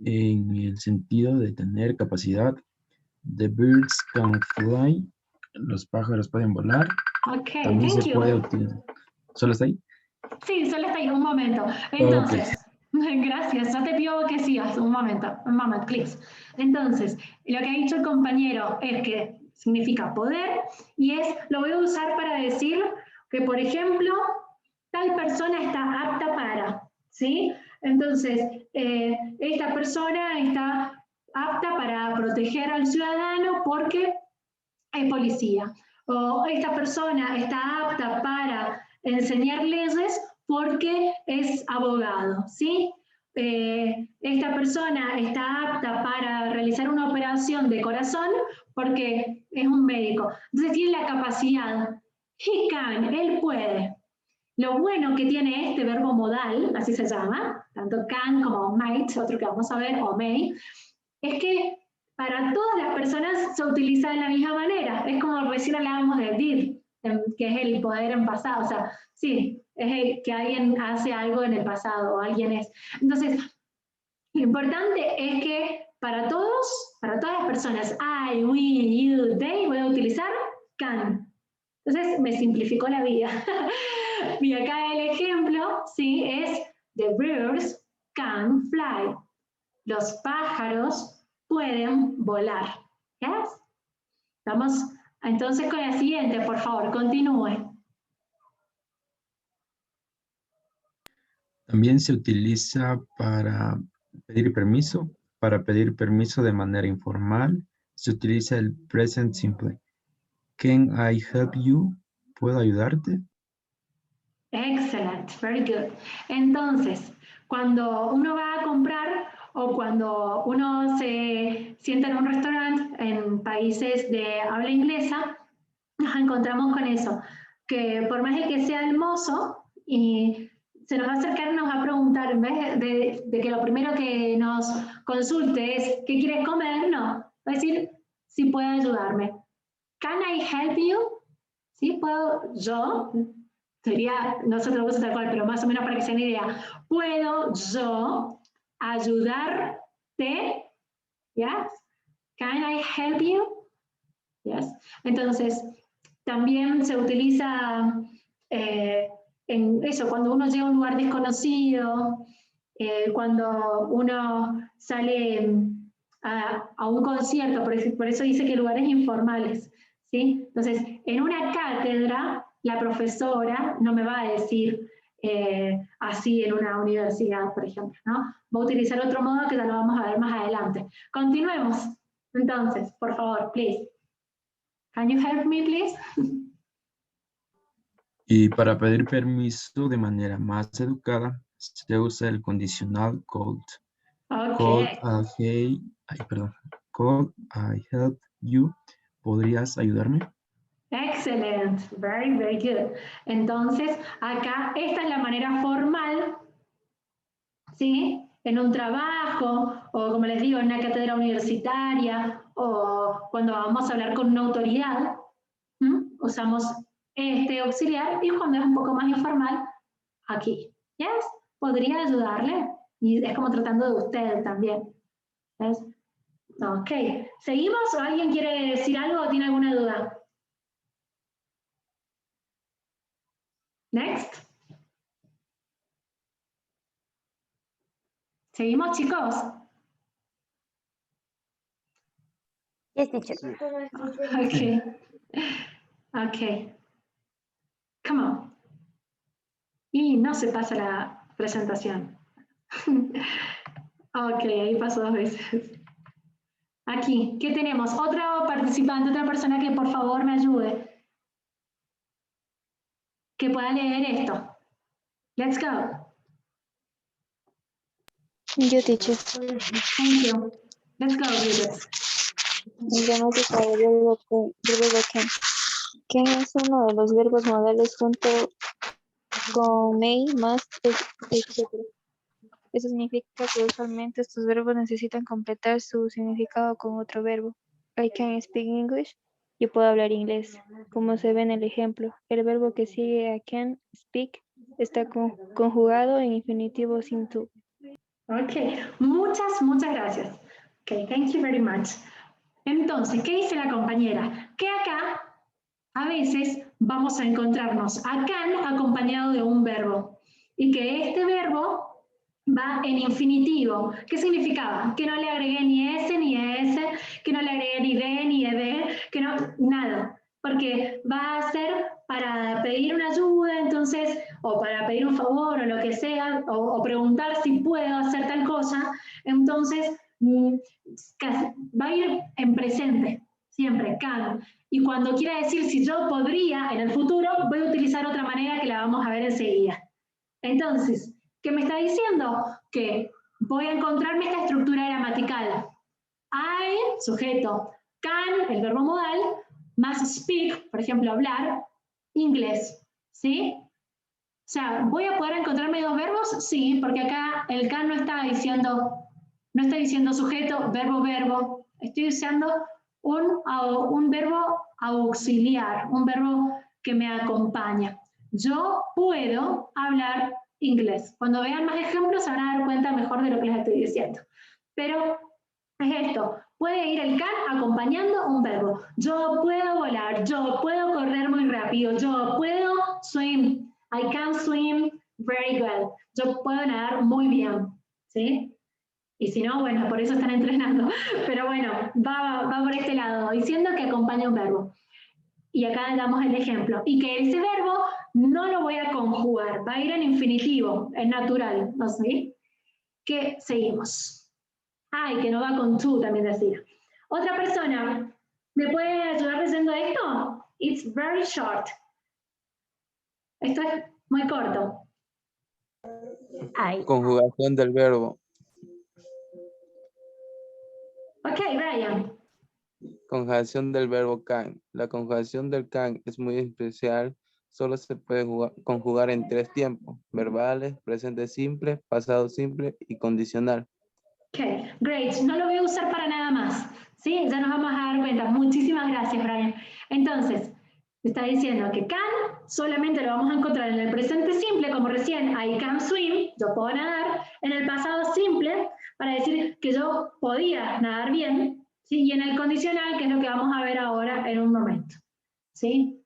en el sentido de tener capacidad. The birds can fly. Los pájaros pueden volar. Okay, También thank se you. puede utilizar. ¿Solo está ahí? Sí, solo está ahí, un momento. Entonces, gracias, ya te pido que sigas, un momento, please. Entonces, lo que ha dicho el compañero es que significa poder y lo voy a usar para decir que, por ejemplo, tal persona está apta para, ¿sí? Entonces, esta persona está apta para proteger al ciudadano porque es policía. O esta persona está apta para enseñar leyes porque es abogado, ¿sí? Esta persona está apta para realizar una operación de corazón porque es un médico. Entonces tiene la capacidad. He can, él puede. Lo bueno que tiene este verbo modal, así se llama, tanto can como might, otro que vamos a ver, o may, es que para todas las personas se utiliza de la misma manera. Es como recién hablábamos de did, que es el poder en pasado. O sea, sí, es que alguien hace algo en el pasado o alguien es. Entonces, lo importante es que para todas las personas, I, we, you, they, voy a utilizar can. Entonces, me simplificó la vida. Y acá el ejemplo, sí, es the birds can fly. Los pájaros pueden volar. ¿Yes? Vamos entonces con la siguiente, por favor, continúe. También se utiliza para pedir permiso. Para pedir permiso de manera informal, se utiliza el present simple. Can I help you? ¿Puedo ayudarte? Excellent, very good. Entonces, cuando uno va a comprar o cuando uno se sienta en un restaurante en países de habla inglesa, nos encontramos con eso, que por más de que sea el mozo, y se nos va a acercar y nos va a preguntar, en vez de que lo primero que nos consulte es ¿qué quieres comer? No, va a decir si puede ayudarme. Can I help you? ¿Sí? ¿Puedo yo? Sería, no se traduce tal cual, pero más o menos para que se den idea. ¿Puedo yo ayudarte? Yes. Can I help you? Yes. Entonces, también se utiliza en eso, cuando uno llega a un lugar desconocido, cuando uno sale a un concierto, por eso dice que lugares informales, ¿sí? Entonces, en una cátedra, la profesora no me va a decir así en una universidad, por ejemplo, ¿no? Va a utilizar otro modo que ya lo vamos a ver más adelante. Continuemos, entonces, por favor, please. Can you help me, please? Y para pedir permiso de manera más educada, se usa el condicional could. Could Okay. Could I help you? ¿Podrías ayudarme? Excellent, very, very good. Entonces, acá, esta es la manera formal, ¿sí? En un trabajo, o como les digo, en una cátedra universitaria, o cuando vamos a hablar con una autoridad, usamos este auxiliar, y cuando es un poco más informal, aquí. ¿Yes? ¿Podría ayudarle? Y es como tratando de usted también. ¿Yes? Ok. ¿Seguimos o alguien quiere decir algo o tiene alguna duda? Next. ¿Seguimos, chicos? Yes, teacher. Okay. Okay. Come on. Y no se pasa la presentación. Ok, ahí pasó 2 veces. Aquí, ¿qué tenemos? Otro participante, otra persona que por favor me ayude. Que pueda leer esto. Let's go. Yo, teacher. Thank you. Let's go, Judith. Gramática del verbo can. Can es uno de los verbos modales junto con may, must, etc. Eso significa que usualmente estos verbos necesitan completar su significado con otro verbo. I can speak English. Yo puedo hablar inglés. Como se ve en el ejemplo, el verbo que sigue a can speak está conjugado en infinitivo sin to. Ok, muchas gracias. Ok, thank you very much. Entonces, ¿qué dice la compañera? Que acá, a veces, vamos a encontrarnos a can acompañado de un verbo. Y que este verbo va en infinitivo. ¿Qué significaba? Que no le agregué ni S ni ES, que no le agregué ni D ni ED, que no, nada. Porque va a ser para pedir una ayuda, entonces, o para pedir un favor o lo que sea, o preguntar si puedo hacer tal cosa, entonces va a ir en presente, siempre, can. Y cuando quiera decir si yo podría en el futuro, voy a utilizar otra manera que la vamos a ver enseguida. Entonces, ¿qué me está diciendo? Que voy a encontrarme esta estructura gramatical. I, sujeto, can, el verbo modal, más speak, por ejemplo, hablar, inglés, ¿sí? O sea, ¿voy a poder encontrarme dos verbos? Sí, porque acá el can no está diciendo sujeto, verbo, verbo. Estoy usando un verbo auxiliar, un verbo que me acompaña. Yo puedo hablar inglés. Cuando vean más ejemplos se van a dar cuenta mejor de lo que les estoy diciendo. Pero es esto, puede ir el can acompañando un verbo. Yo puedo volar, yo puedo correr muy rápido, yo puedo swim. I can swim very well. Yo puedo nadar muy bien, ¿sí? Y si no, bueno, por eso están entrenando. Pero bueno, va por este lado, diciendo que acompaña un verbo. Y acá damos el ejemplo. Y que ese verbo no lo voy a conjugar, va a ir en infinitivo, es natural, ¿no sé? Que seguimos. Ay, que no va con to, también decía. Otra persona, ¿me puede ayudar leyendo esto? It's very short. Esto es muy corto. Conjugación del verbo. Ok, Brian. Conjugación del verbo can. La conjugación del can es muy especial. Solo se puede conjugar en 3 tiempos: verbales, presente simple, pasado simple y condicional. Ok, great. No lo voy a usar para nada más. ¿Sí? Ya nos vamos a dar cuenta. Muchísimas gracias, Brian. Entonces, está diciendo que can solamente lo vamos a encontrar en el presente simple, como recién, I can swim, yo puedo nadar. En el pasado simple, para decir que yo podía nadar bien. ¿Sí? Y en el condicional, que es lo que vamos a ver ahora en un momento. ¿Sí?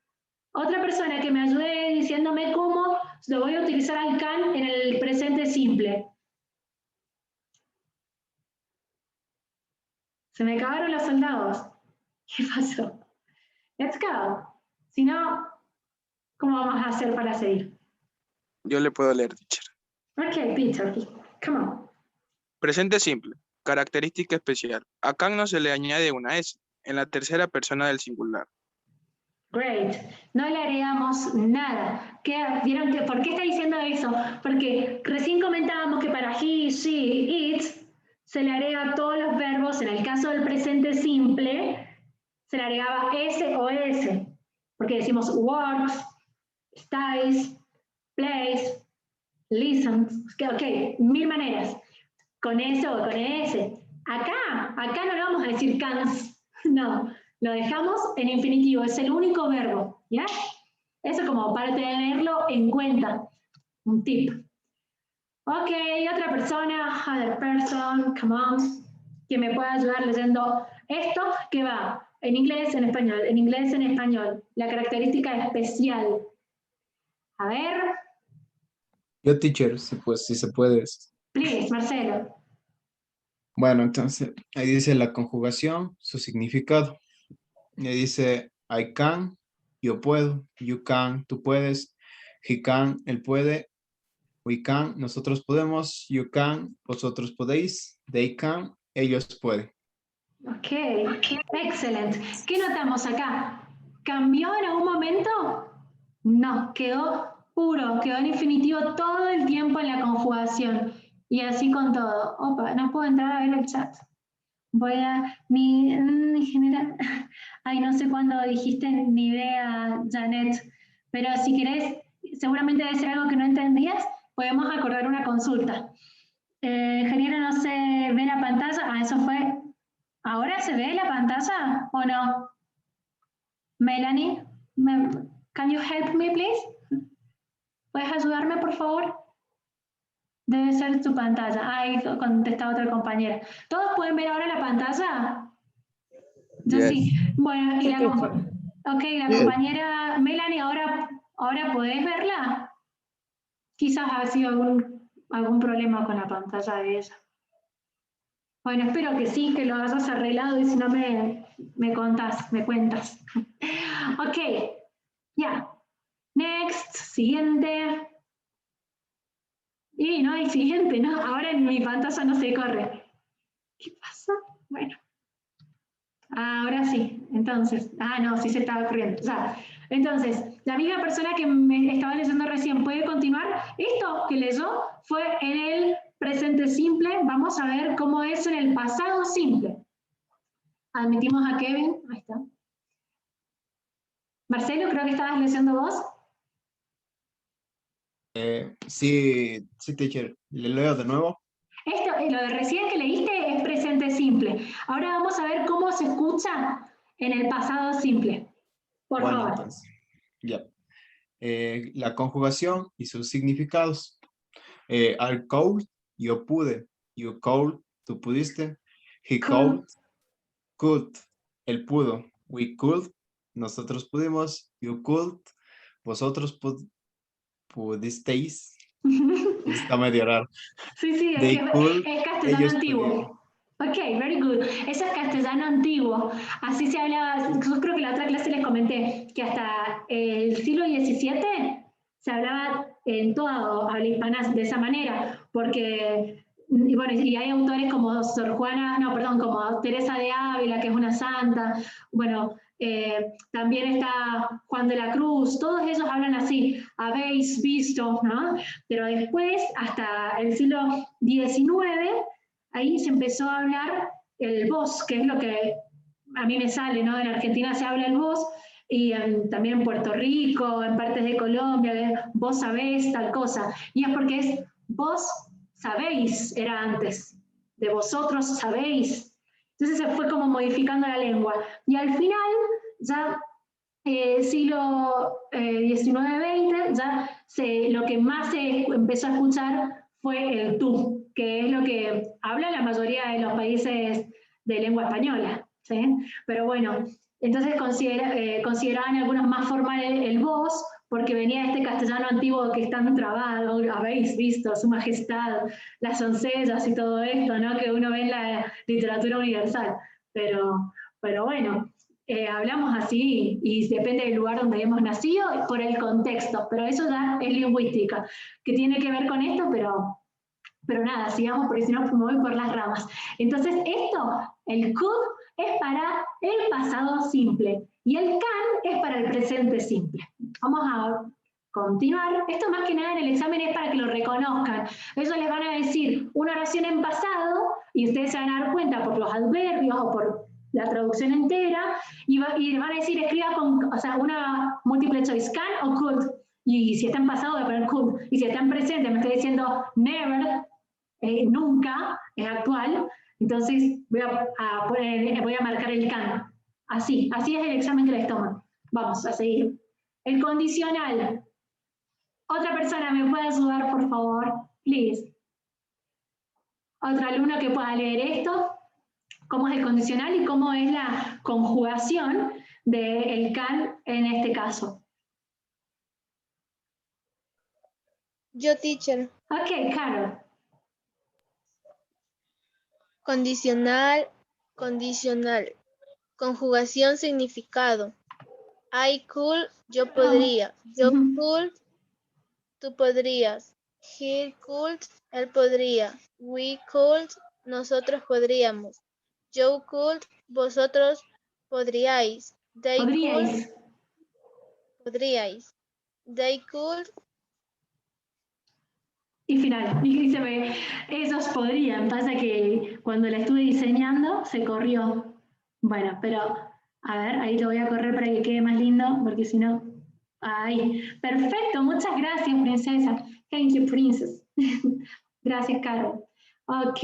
Otra persona que me ayude diciéndome cómo lo voy a utilizar al can en el presente simple. Se me acabaron los soldados. ¿Qué pasó? Let's go. Si no, ¿cómo vamos a hacer para seguir? Yo le puedo leer, teacher. Ok, Peter, come on. Presente simple. Característica especial. A can no se le añade una S en la tercera persona del singular. Great. No le agregamos nada. ¿Vieron que, por qué está diciendo eso? Porque recién comentábamos que para he, she, it se le agrega todos los verbos. En el caso del presente simple, se le agregaba S o S. Porque decimos works, studies, plays, listens. Ok, 1000 maneras. Con S o con ES. Acá no le vamos a decir cans. No. Lo dejamos en infinitivo, es el único verbo, ¿ya? Eso como para tenerlo en cuenta, un tip. Ok, otra persona, other person, come on, que me pueda ayudar leyendo esto, que va en inglés, en español, en inglés, en español, la característica especial. A ver. Yo, teacher, si se puede. Please, Marcelo. Bueno, entonces, ahí dice la conjugación, su significado. Y dice, I can, yo puedo, you can, tú puedes, he can, él puede, we can, nosotros podemos, you can, vosotros podéis, they can, ellos pueden. Ok, excelente. ¿Qué notamos acá? ¿Cambió en algún momento? No, quedó puro, quedó en infinitivo todo el tiempo en la conjugación. Y así con todo. Opa, no puedo entrar a ver el chat. en general, ay, no sé cuándo dijiste ni idea, Janet, pero si querés, seguramente debe ser algo que no entendías, podemos acordar una consulta. Ingeniero, no se ve la pantalla, eso fue, ¿ahora se ve la pantalla o no? Melanie, can you help me, please? ¿Puedes ayudarme, por favor? Debe ser tu pantalla. Ahí contesta otra compañera. ¿Todos pueden ver ahora la pantalla? Yo Yes. sí. Bueno, y Sí, la, teacher. la Yes. compañera Melanie, ¿ahora podés verla? Quizás ha sido algún problema con la pantalla de ella. Bueno, espero que sí, que lo hayas arreglado y si no me contás, me cuentas. Ok, ya. Next, siguiente. Y no hay siguiente, ¿no? Ahora en mi pantalla no se corre. ¿Qué pasa? Bueno. Ahora sí, entonces. No, sí se estaba corriendo. Ya. Entonces, la misma persona que me estaba leyendo recién puede continuar. Esto que leyó fue en el presente simple. Vamos a ver cómo es en el pasado simple. Admitimos a Kevin. Ahí está. Marcelo, creo que estabas leyendo vos. Sí, sí, teacher. ¿Le leo de nuevo? Esto, lo de recién que leíste es presente simple. Ahora vamos a ver cómo se escucha en el pasado simple. Por Bueno, favor. entonces, ya. La conjugación y sus significados. I could, yo pude. You could, tú pudiste. He could, él pudo. We could, nosotros pudimos. You could, vosotros pudisteis. Está medio raro. Sí, sí, es They que could, es castellano ellos pudieron. antiguo. Ok, very good. Eso es castellano antiguo. Así se hablaba, yo creo que la otra clase les comenté que hasta el siglo XVII se hablaba en toda habla hispana de esa manera, porque, y bueno, y hay autores como Sor Juana, no, perdón, como Teresa de Ávila, que es una santa, bueno, también está Juan de la Cruz, todos ellos hablan así, habéis visto, ¿no? Pero después, hasta el siglo XIX, ahí se empezó a hablar el vos, que es lo que a mí me sale, ¿no? En Argentina se habla el vos, y también en Puerto Rico, en partes de Colombia, vos sabés tal cosa. Y es porque es vos sabéis, era antes, de vosotros sabéis. Entonces se fue como modificando la lengua. Y al final, ya siglo XIX-XX, ya lo que más se empezó a escuchar fue el tú, que es lo que habla la mayoría de los países de lengua española, ¿sí? Pero bueno, entonces consideraban algunos más formal el vos, porque venía este castellano antiguo que es tan trabado, habéis visto, su majestad, las doncellas y todo esto, ¿no? Que uno ve en la literatura universal. Pero bueno, hablamos así y depende del lugar donde hemos nacido por el contexto, pero eso ya es lingüística, que tiene que ver con esto, pero nada, sigamos porque si no me voy por las ramas. Entonces esto, el could es para el pasado simple y el can es para el presente simple. Vamos a continuar. Esto más que nada en el examen es para que lo reconozcan. Ellos les van a decir una oración en pasado y ustedes se van a dar cuenta por los adverbios o por la traducción entera y van a decir escriba con, o sea, una múltiple choice, can o could. Y si está en pasado voy a poner could. Y si está en presente me estoy diciendo never, nunca, es actual, entonces voy a marcar el can. Así es el examen que les toman. Vamos a seguir. El condicional. Otra persona me puede ayudar, por favor, please. Otro alumno que pueda leer esto, cómo es el condicional y cómo es la conjugación del can en este caso. Yo, teacher. Ok, Carol. Condicional, condicional. Conjugación, significado. I could, yo podría. You could, tú podrías. He could, él podría. We could, nosotros podríamos. You could, vosotros podríais. They Podríais. could, podríais. They could. y final. Y se ve, esos podrían. Pasa que cuando la estuve diseñando se corrió. Bueno, pero a ver, ahí lo voy a correr para que quede más lindo, porque si no... Ahí. Perfecto, muchas gracias, princesa. Thank you, princess. Gracias, Caro. Ok,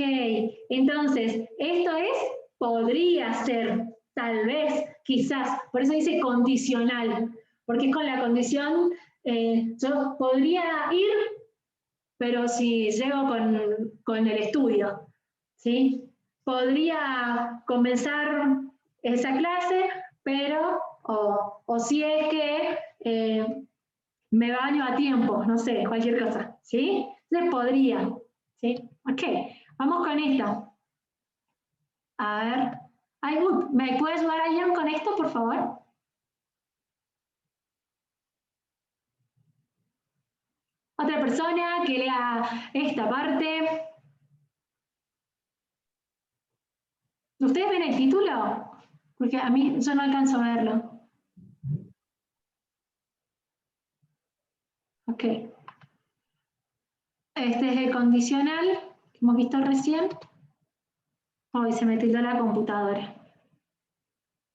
entonces, esto es, podría ser, tal vez, quizás, por eso dice condicional, porque es con la condición, yo podría ir, pero si llego con el estudio, ¿sí? Podría comenzar esa clase, pero, o si es que me baño a tiempo, no sé, cualquier cosa, ¿sí? Entonces podría, ¿sí? Ok, vamos con esto. A ver, ¿me puede ayudar alguien con esto, por favor? Otra persona que lea esta parte. ¿Ustedes ven el título? Porque a mí yo no alcanzo a verlo. Ok. Este es el condicional que hemos visto recién. Hoy se me tildó la computadora.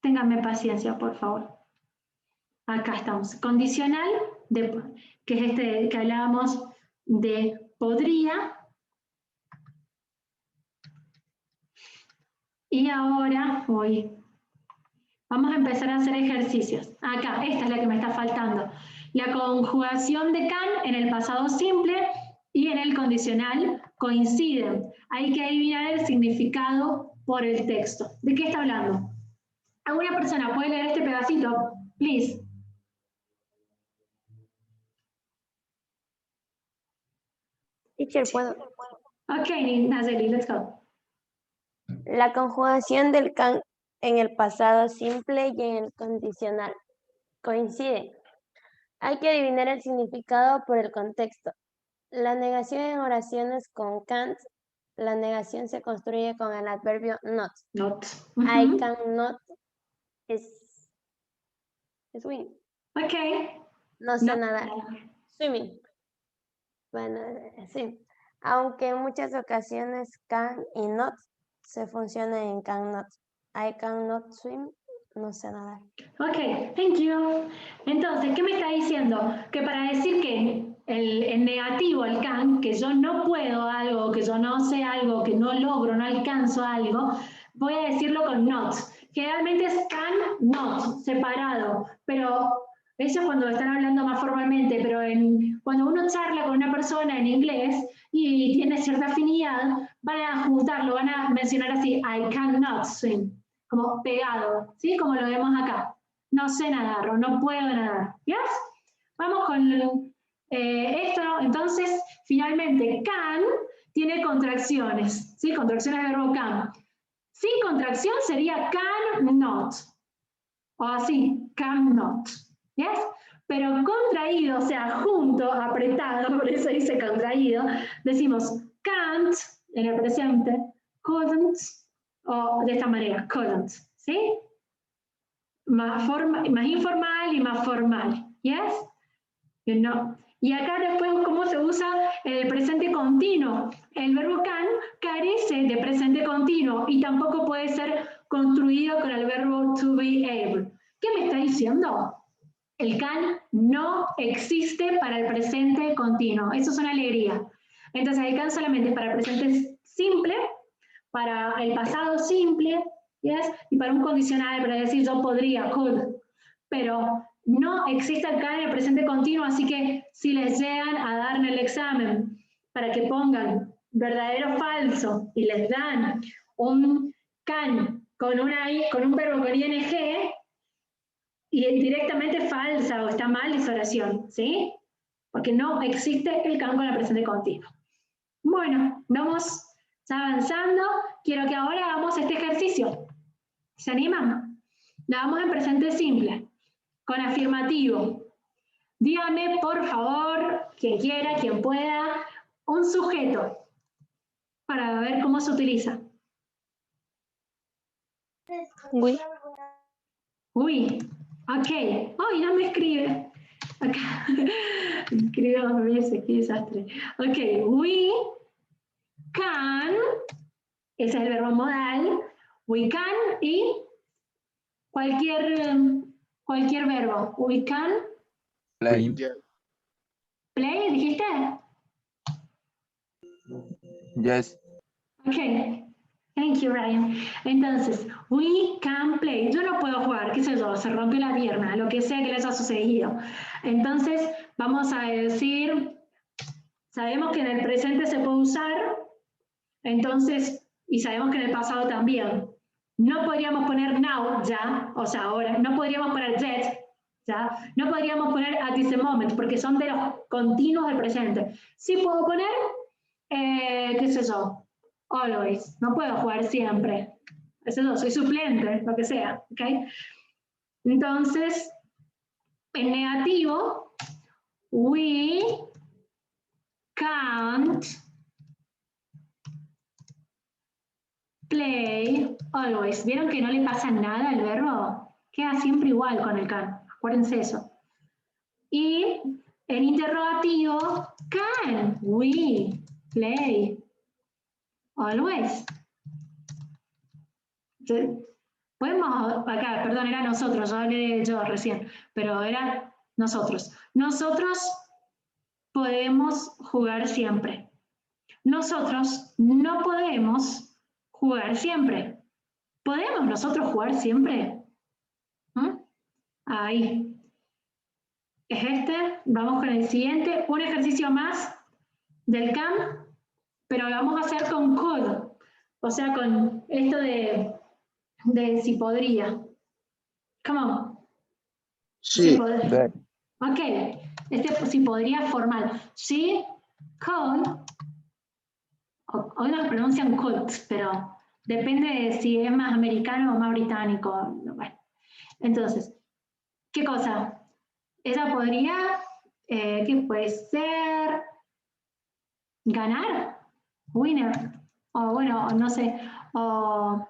Ténganme paciencia, por favor. Acá estamos. Condicional, que es este que hablábamos de podría. Y ahora vamos a empezar a hacer ejercicios. Acá, esta es la que me está faltando. La conjugación de can en el pasado simple y en el condicional coinciden. Hay que adivinar el significado por el texto. ¿De qué está hablando? ¿Alguna persona puede leer este pedacito? Please. Teacher, ¿puedo? Ok, Nazeli, let's go. La conjugación del can en el pasado simple y en el condicional coinciden. Hay que adivinar el significado por el contexto. La negación en oraciones con can't, la negación se construye con el adverbio not. Not. I cannot swim. Ok. No sé nadar. Swimming. Bueno, sí. Aunque en muchas ocasiones can y not se funcionan en cannot. I cannot swim. No sé nadar. Ok, thank you. Entonces, ¿qué me está diciendo? Que para decir que el negativo, el can, que yo no puedo algo, que yo no sé algo, que no logro, no alcanzo algo, voy a decirlo con not. Generalmente es can, not, separado, pero eso es cuando están hablando más formalmente, pero cuando uno charla con una persona en inglés y tiene cierta afinidad, van a juntarlo, van a mencionar así, I cannot swim, como pegado, ¿sí? Como lo vemos acá. No sé nadar o no puedo nadar. ¿Yes? Vamos con esto. Entonces, finalmente, can tiene contracciones, ¿sí? Contracciones del verbo can. Sin contracción sería can not. O así, can not. ¿Yes? Pero contraído, o sea, junto, apretado, por eso dice contraído, decimos can't en el presente, couldn't, o de esta manera, couldn't, ¿sí? Más informal y más formal, ¿yes? You know. Y acá después, ¿cómo se usa el presente continuo? El verbo can carece de presente continuo y tampoco puede ser construido con el verbo to be able. ¿Qué me está diciendo? El can no existe para el presente continuo. Eso es una alegría. Entonces, el can solamente es para el presente simple, para el pasado simple, ¿yes? Y para un condicional, para decir yo podría, could. Pero no existe el can en el presente continuo, así que si les llegan a dar en el examen para que pongan verdadero o falso y les dan un can con un verbo con ing, y directamente falsa o está mal esa oración, ¿sí? Porque no existe el can con la presente continua. Bueno, vamos avanzando. Quiero que ahora hagamos este ejercicio. ¿Se animan? Lo hagamos en presente simple, con afirmativo. Dígame, por favor, quien quiera, quien pueda, un sujeto para ver cómo se utiliza. We. Uy, ok. Oh, ya me escribe. Acá. Escribo 2 veces, qué desastre. Ok, we can, ese es el verbo modal, we can y cualquier verbo. We can Play. play, ¿dijiste? Yes. Ok, thank you, Ryan. Entonces, we can play. Yo no puedo jugar, qué sé yo, se rompió la pierna, lo que sea que le haya sucedido. Entonces, vamos a decir, sabemos que en el presente se puede usar, entonces, y sabemos que en el pasado también. No podríamos poner now, ya, o sea, ahora. No podríamos poner yet, ya. No podríamos poner at this moment, porque son de los continuos del presente. Sí puedo poner, qué sé yo, always. No puedo jugar siempre. Eso no, soy suplente, lo que sea, ¿ok? Entonces, en negativo, we can't play always. ¿Vieron que no le pasa nada al verbo? Queda siempre igual con el can. Acuérdense eso. Y en interrogativo, can we play always? Podemos, acá, perdón, era nosotros, yo hablé de yo recién, pero era nosotros. Nosotros podemos jugar siempre. Nosotros no podemos jugar siempre. ¿Podemos nosotros jugar siempre? Ahí. Es este. Vamos con el siguiente. Un ejercicio más del can, pero lo vamos a hacer con could. O sea, con esto de si podría. Come on. Sí. Si podría. Ok. Este si podría formal. She could. Hoy nos pronuncian could, pero depende de si es más americano o más británico. Bueno. Entonces, ¿qué cosa? Ella podría, ¿qué puede ser? ¿Ganar? Winner. O bueno, no sé. O...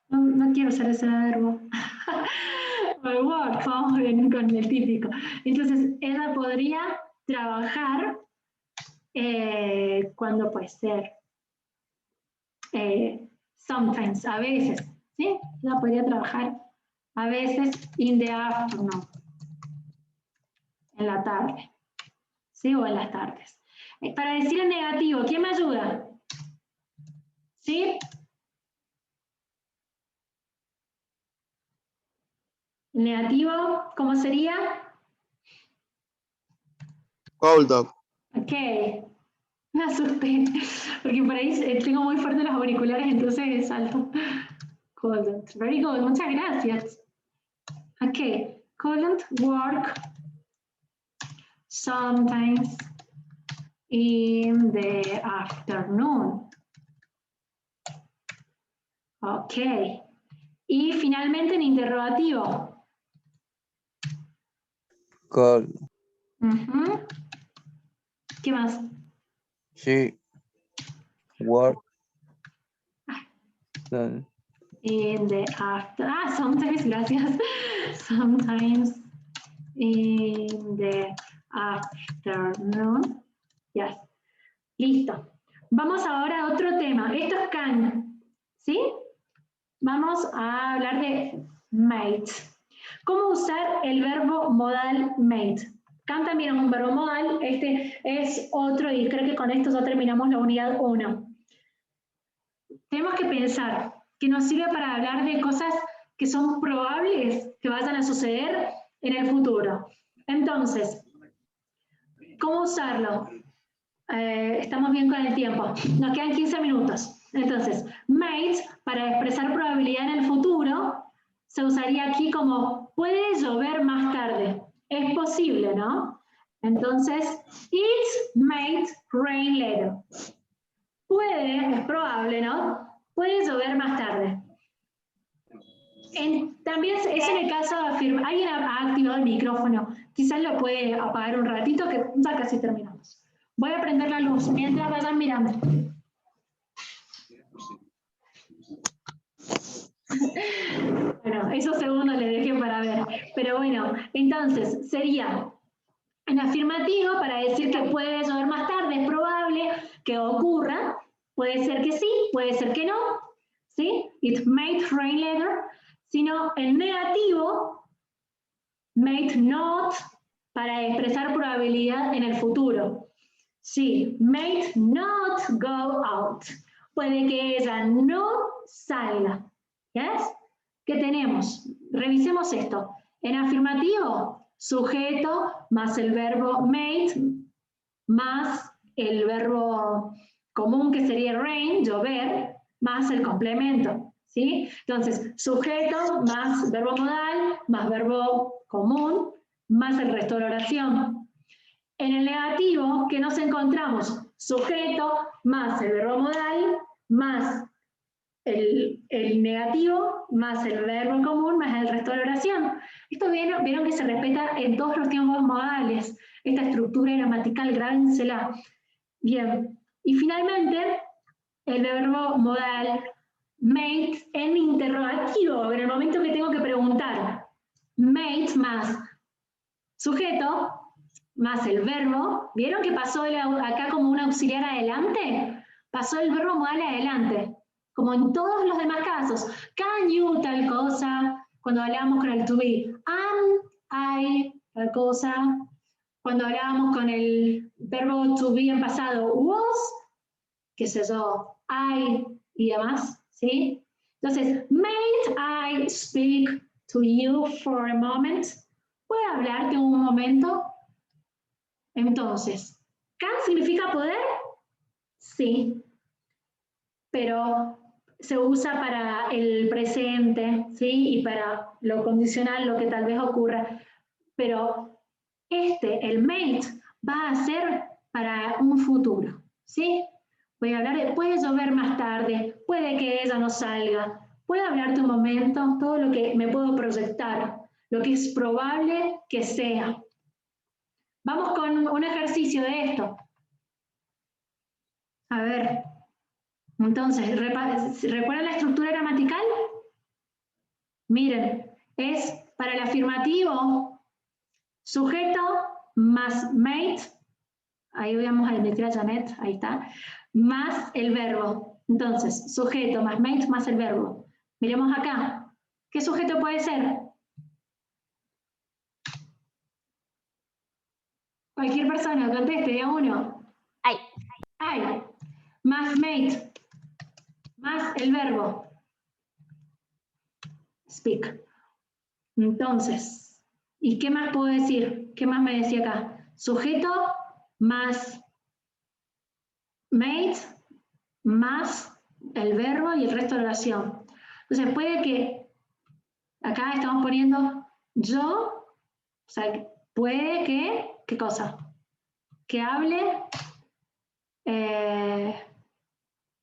no quiero usar ese verbo. O work, vamos bien con el típico. Entonces, ella podría trabajar cuando puede ser. Sometimes, a veces. ¿Sí? Ella podría trabajar a veces in the afternoon, en la tarde, ¿sí? O en las tardes. Para decir en negativo, ¿quién me ayuda? ¿Sí? Negativo, ¿cómo sería? Hold up. Ok. Me asusté, porque por ahí tengo muy fuerte los auriculares, entonces salto. Couldn't. Very good, muchas gracias. Ok. Couldn't work sometimes in the afternoon. Ok. Y finalmente en interrogativo. Could. ¿Qué más? She work. In the after. Sometimes, gracias. Sometimes in the afternoon. Yes. Listo. Vamos ahora a otro tema. Esto es can. ¿Sí? Vamos a hablar de mate. ¿Cómo usar el verbo modal mate? Can también es un verbo modal. Este es otro y creo que con esto ya terminamos la unidad 1. Tenemos que pensar que nos sirve para hablar de cosas que son probables que vayan a suceder en el futuro. Entonces, ¿cómo usarlo? Estamos bien con el tiempo. Nos quedan 15 minutos. Entonces, mate, para expresar probabilidad en el futuro, se usaría aquí como puede llover más tarde. Es posible, ¿no? Entonces, it might rain later. Puede, es probable, ¿no? Puede llover más tarde. También es en el caso de afirmar, alguien ha activado el micrófono, quizás lo puede apagar un ratito que ya casi terminamos. Voy a prender la luz mientras vayan mirando. Bueno, esos segundos les dejé para ver. Pero bueno, entonces sería En afirmativo, para decir que puede llover más tarde, es probable que ocurra. Puede ser que sí, puede ser que no. ¿Sí? It might rain later. Sino en negativo, might not, para expresar probabilidad en el futuro. Sí, might not go out. Puede que ella no salga. ¿Yes? ¿Qué tenemos? Revisemos esto. En afirmativo, sujeto más el verbo might más el verbo común que sería rain, llover, más el complemento. ¿Sí? Entonces, sujeto más verbo modal más verbo común más el resto de la oración. En el negativo, ¿qué nos encontramos? Sujeto más el verbo modal más el negativo más el verbo común más el resto de la oración. Esto vieron que se respeta en todos los tiempos modales. Esta estructura gramatical, grábensela. Bien. Y finalmente, el verbo modal made en interrogativo, en el momento que tengo que preguntar. Made más sujeto más el verbo. ¿Vieron que pasó acá como un auxiliar adelante? Pasó el verbo modal adelante, como en todos los demás casos. Can you, tal cosa, cuando hablábamos con el to be. I, tal cosa. Cuando hablábamos con el verbo to be en pasado, was, qué sé yo, I y demás, ¿sí? Entonces, may I speak to you for a moment? ¿Puedo hablarte un momento? Entonces, can significa poder, sí, pero se usa para el presente, ¿sí? Y para lo condicional, lo que tal vez ocurra. Pero el mate, va a ser para un futuro, ¿sí? Voy a hablar de, puede llover más tarde, puede que ella no salga, puedo hablarte un momento, todo lo que me puedo proyectar, lo que es probable que sea. Vamos con un ejercicio de esto. A ver, entonces, ¿recuerdan la estructura gramatical? Miren, es para el afirmativo, sujeto más mate, ahí veamos a la Janet, ahí está, más el verbo. Entonces, sujeto más mate más el verbo. Miremos acá, ¿qué sujeto puede ser? Cualquier persona, conteste, de a uno. Ay. Ay. Más mate, más el verbo. Speak. Entonces, ¿y qué más puedo decir? ¿Qué más me decía acá? Sujeto más mate más el verbo y el resto de la oración. Entonces puede que, acá estamos poniendo yo, o sea, puede que, ¿qué cosa? Que hable,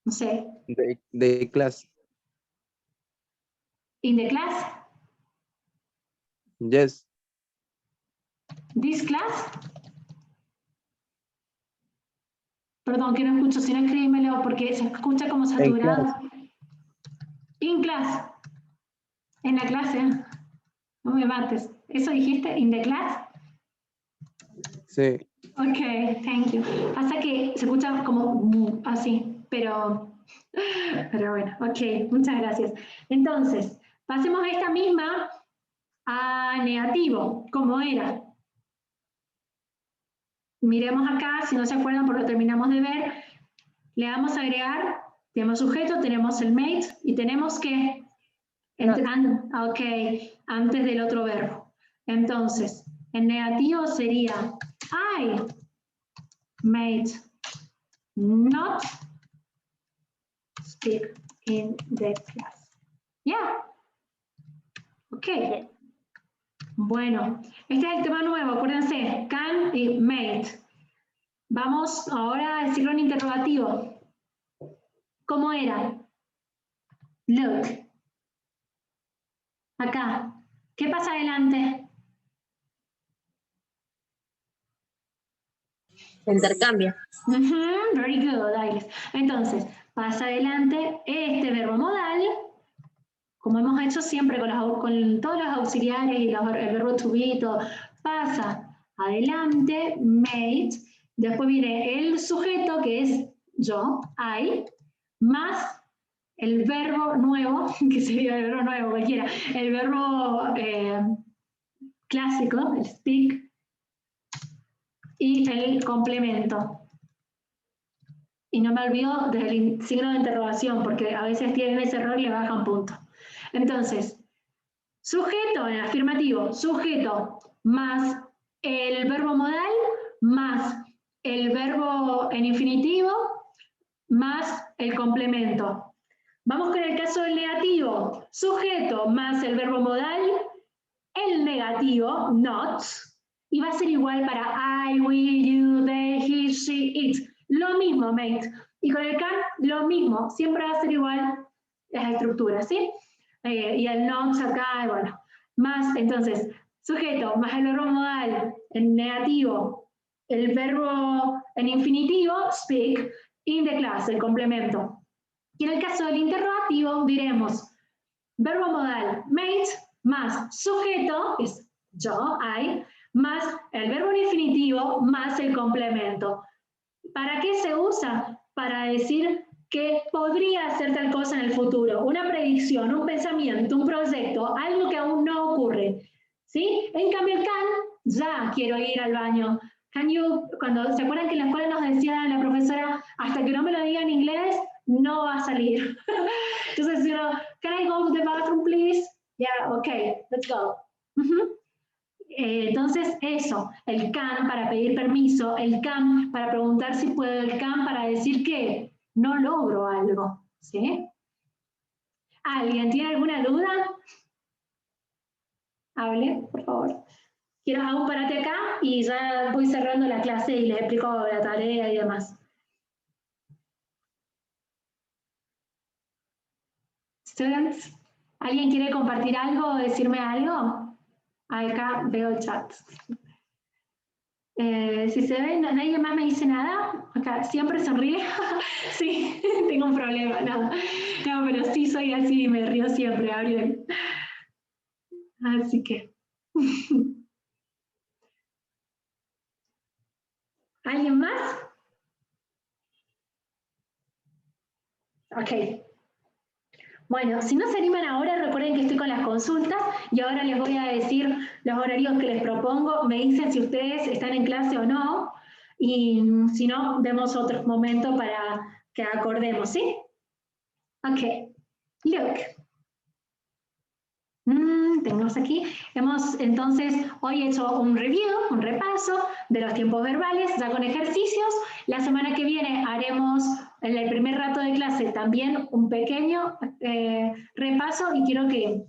no sé. De clase. In the class? Yes. This class? Perdón, que no escucho, si no escríbemelo porque se escucha como saturado. In class. En la clase. No me mates. ¿Eso dijiste? In the class? Sí. Ok, thank you. Pasa que se escucha como así, pero bueno, ok, muchas gracias. Entonces, pasemos esta misma a negativo, como era. Miremos acá, si no se acuerdan porque lo terminamos de ver, le vamos a agregar, tenemos sujeto, tenemos el mate y tenemos que, ok, antes del otro verbo. Entonces, en negativo sería I made not speak in the class. Yeah. Ok. Bueno, este es el tema nuevo, acuérdense, can y made. Vamos ahora a decirlo en interrogativo. ¿Cómo era? Look. Acá. ¿Qué pasa adelante? Intercambio. Very good, Ailes. Entonces, pasa adelante este verbo modal, como hemos hecho siempre con todos los auxiliares y el verbo to be, todo, pasa adelante, made, después viene el sujeto, que es yo, I, más el verbo nuevo, que sería el verbo nuevo cualquiera, el verbo clásico, el speak, y el complemento. Y no me olvido del signo de interrogación, porque a veces tienen ese error y le bajan punto. Entonces, sujeto en afirmativo, sujeto más el verbo modal, más el verbo en infinitivo, más el complemento. Vamos con el caso del negativo, sujeto más el verbo modal, el negativo, not, y va a ser igual para I, we, you, they, he, she, it. Lo mismo, mate. Y con el can, lo mismo. Siempre va a ser igual las estructuras, ¿sí? Y el not acá, bueno. Más, entonces, sujeto, más el verbo modal, el negativo, el verbo en infinitivo, speak, in the class, el complemento. Y en el caso del interrogativo, diremos verbo modal, mate, más sujeto, que es yo, I, más el verbo en infinitivo, más el complemento. ¿Para qué se usa? Para decir que podría hacer tal cosa en el futuro, una predicción, un pensamiento, un proyecto, algo que aún no ocurre, ¿sí? En cambio el can, ya quiero ir al baño. Can you, cuando se acuerdan que en la escuela nos decía la profesora, hasta que no me lo diga en inglés, no va a salir. Entonces, you know, can I go to the bathroom, please? Yeah, okay, let's go. Entonces, eso, el can para pedir permiso, el can para preguntar si puedo, el can para decir que no logro algo, ¿sí? ¿Alguien tiene alguna duda? Hable, por favor. Quiero hacer un parate acá y ya voy cerrando la clase y les explico la tarea y demás. Students, ¿alguien quiere compartir algo o decirme algo? Acá veo el chat. Si se ve, nadie más me dice nada. Acá siempre sonríe. Sí, tengo un problema, nada. No, pero sí soy así, me río siempre, Gabriel. Así que. ¿Alguien más? Ok. Bueno, si no se animan ahora, recuerden que estoy con las consultas y ahora les voy a decir los horarios que les propongo. Me dicen si ustedes están en clase o no y si no, vemos otro momento para que acordemos, ¿sí? Ok, look. Tenemos aquí, hemos entonces hoy hecho un review, un repaso de los tiempos verbales, ya con ejercicios. La semana que viene haremos en el primer rato de clase también un pequeño repaso y quiero que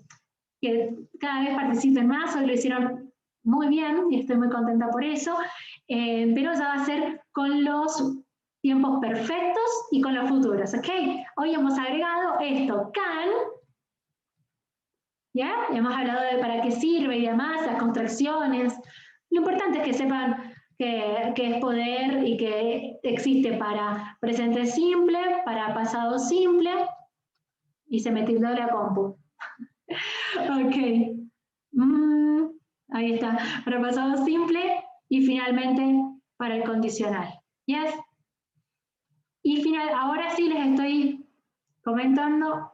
cada vez participen más. Hoy lo hicieron muy bien y estoy muy contenta por eso, pero ya va a ser con los tiempos perfectos y con los futuros, ¿ok? Hoy hemos agregado esto, can. ¿Ya? Hemos hablado de para qué sirve y demás, las contracciones. Lo importante es que sepan que es poder y que existe para presente simple, para pasado simple, y se me tildó la compu. Ok. Ahí está. Para pasado simple y finalmente para el condicional. ¿Yes? Y ahora sí les estoy comentando.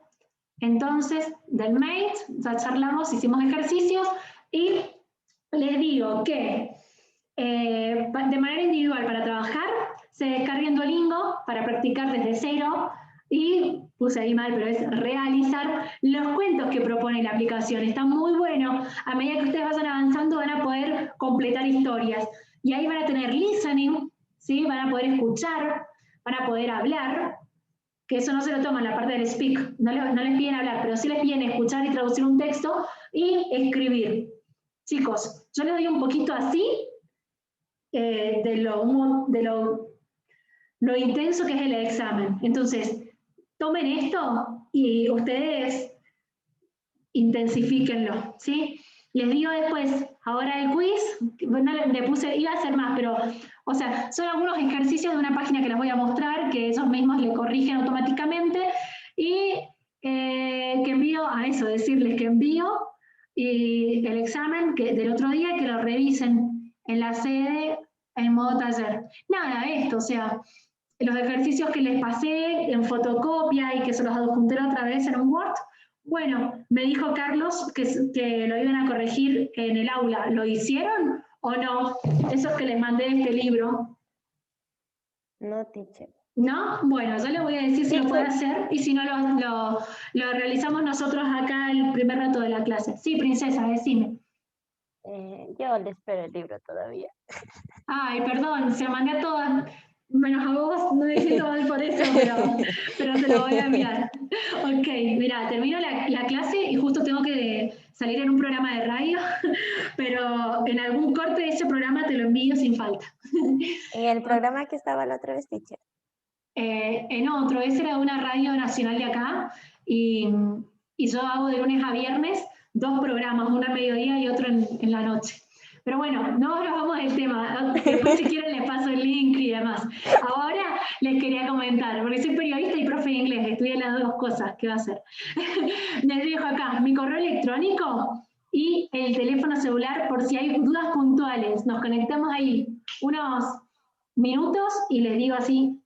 Entonces, del mate, ya charlamos, hicimos ejercicios y les digo que de manera individual para trabajar, se descarguen Duolingo para practicar desde cero y, puse ahí mal, pero es realizar los cuentos que propone la aplicación. Está muy bueno. A medida que ustedes vayan avanzando van a poder completar historias. Y ahí van a tener listening, ¿sí? Van a poder escuchar, van a poder hablar, que eso no se lo toman la parte del speak, no les piden hablar, pero sí les piden escuchar y traducir un texto y escribir. Chicos, yo les doy un poquito así de lo intenso que es el examen. Entonces, tomen esto y ustedes intensifíquenlo, ¿sí? Les digo después, ahora el quiz, no le puse, iba a hacer más, pero, o sea, son algunos ejercicios de una página que les voy a mostrar, que ellos mismos le corrigen automáticamente, y que envío a eso, decirles que envío y el examen del otro día, que lo revisen en la sede en modo taller. Nada, esto, o sea, los ejercicios que les pasé en fotocopia y que se los adjunté otra vez en un Word, bueno, me dijo Carlos que lo iban a corregir en el aula. ¿Lo hicieron o no? Esos que les mandé de este libro. No, teacher. ¿No? Bueno, yo le voy a decir si lo puede hacer y si no lo realizamos nosotros acá el primer rato de la clase. Sí, princesa, decime. Yo le espero el libro todavía. Ay, perdón, se lo mandé a todas, menos a vos, no me siento mal por eso, pero te lo voy a enviar. Ok, mira, termino la clase y justo tengo que salir en un programa de radio, pero en algún corte de ese programa te lo envío sin falta. En el programa que estaba la otra vez, teacher. En otro, ese era de una radio nacional de acá, y yo hago de lunes a viernes 2 programas, uno a mediodía y otro en la noche. Pero bueno, no nos vamos del tema, después si quieren les paso el link y demás. Ahora les quería comentar, porque soy periodista y profe de inglés, estudié las 2 cosas, ¿qué va a hacer? Les dejo acá mi correo electrónico y el teléfono celular por si hay dudas puntuales. Nos conectamos ahí unos minutos y les digo así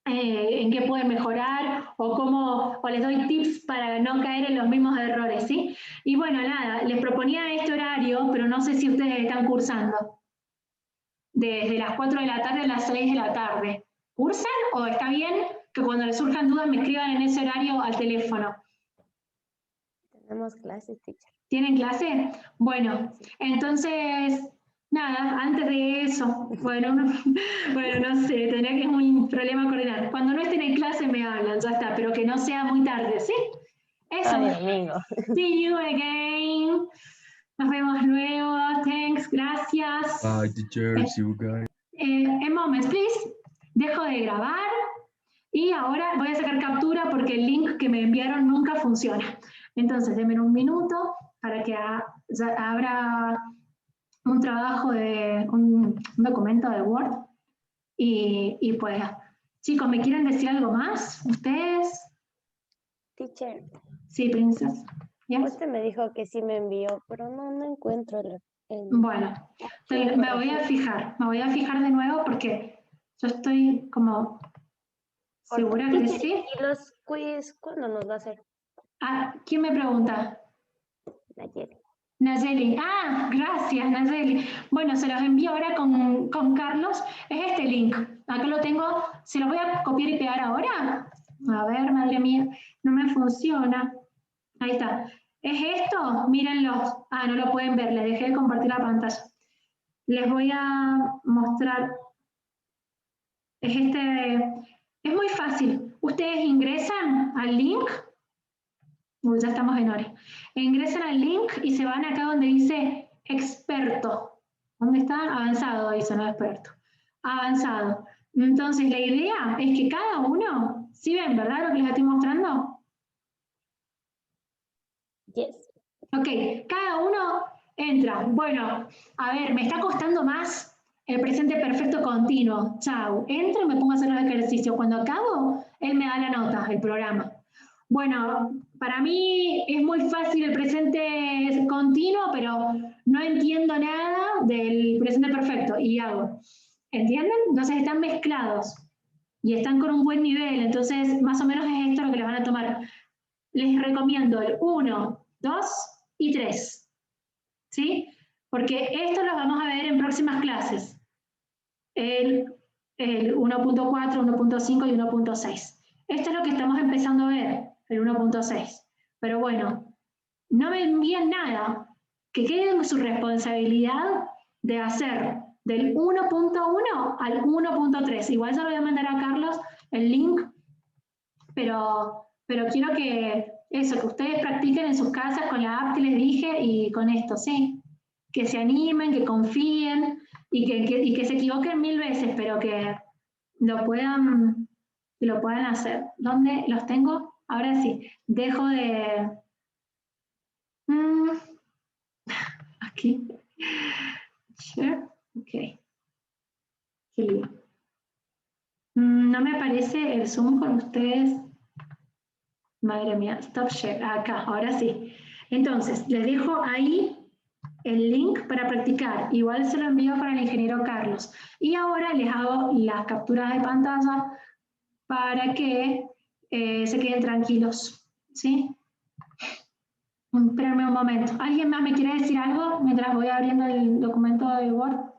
en qué pueden mejorar o les doy tips para no caer en los mismos errores, ¿sí? Y bueno, nada, les proponía este horario, pero no sé si ustedes están cursando. Desde las 4 de la tarde a las 6 de la tarde. ¿Cursan o está bien que cuando les surjan dudas me escriban en ese horario al teléfono? Tenemos clases, teacher. ¿Tienen clase? Bueno, entonces... Nada, antes de eso, bueno, no sé, tendría que es un problema coordinar. Cuando no estén en clase me hablan, ya está, pero que no sea muy tarde, ¿sí? Eso. Ay, amigo. See you again. Nos vemos luego. Thanks, gracias. Bye, teacher. See you guys. A moment, please. Dejo de grabar y ahora voy a sacar captura porque el link que me enviaron nunca funciona. Entonces, denme un minuto para que abra un trabajo de un documento de Word y pues, chicos, ¿me quieren decir algo más? ¿Ustedes? Teacher. Sí, princesa. ¿Yes? Usted me dijo que sí me envió, pero no encuentro el... Bueno, me voy a fijar de nuevo porque yo estoy como segura que sí. ¿Y los quiz cuándo nos va a hacer? Ah, ¿quién me pregunta? Nayeli. Nayeli. Ah, gracias, Nayeli. Bueno, se los envío ahora con Carlos. Es este link. Acá lo tengo. ¿Se los voy a copiar y pegar ahora? A ver, madre mía, no me funciona. Ahí está. ¿Es esto? Mírenlo. Ah, no lo pueden ver. Les dejé de compartir la pantalla. Les voy a mostrar. Es muy fácil. Ustedes ingresan al link. Ya estamos en hora. Ingresan al link y se van acá donde dice experto. ¿Dónde está? Avanzado, dice, no experto. Avanzado. Entonces, la idea es que cada uno, ¿sí ven, verdad, lo que les estoy mostrando? Yes. Ok, cada uno entra. Bueno, a ver, me está costando más el presente perfecto continuo. Chau. Entro y me pongo a hacer los ejercicios. Cuando acabo, él me da la nota, el programa. Bueno, para mí es muy fácil el presente continuo, pero no entiendo nada del presente perfecto y hago. ¿Entienden? Entonces están mezclados y están con un buen nivel, entonces más o menos es esto lo que les van a tomar. Les recomiendo el 1, 2 y 3, ¿sí? Porque esto lo vamos a ver en próximas clases. El 1.4, 1.5 y 1.6. Esto es lo que estamos empezando a ver, el 1.6. Pero bueno, no me envíen nada, que quede en su responsabilidad de hacer del 1.1 al 1.3. Igual ya lo voy a mandar a Carlos el link, pero quiero que ustedes practiquen en sus casas con la app que les dije y con esto, ¿sí? Que se animen, que confíen y que se equivoquen 1000 veces, pero que lo puedan hacer. ¿Dónde los tengo? Ahora sí, dejo de... Aquí. Share. Ok. Qué lío. No me aparece el Zoom con ustedes. Madre mía, stop share. Acá, ahora sí. Entonces, les dejo ahí el link para practicar. Igual se lo envío para el ingeniero Carlos. Y ahora les hago las capturas de pantalla para que se queden tranquilos, ¿sí? Espérenme un momento. ¿Alguien más me quiere decir algo mientras voy abriendo el documento de Word?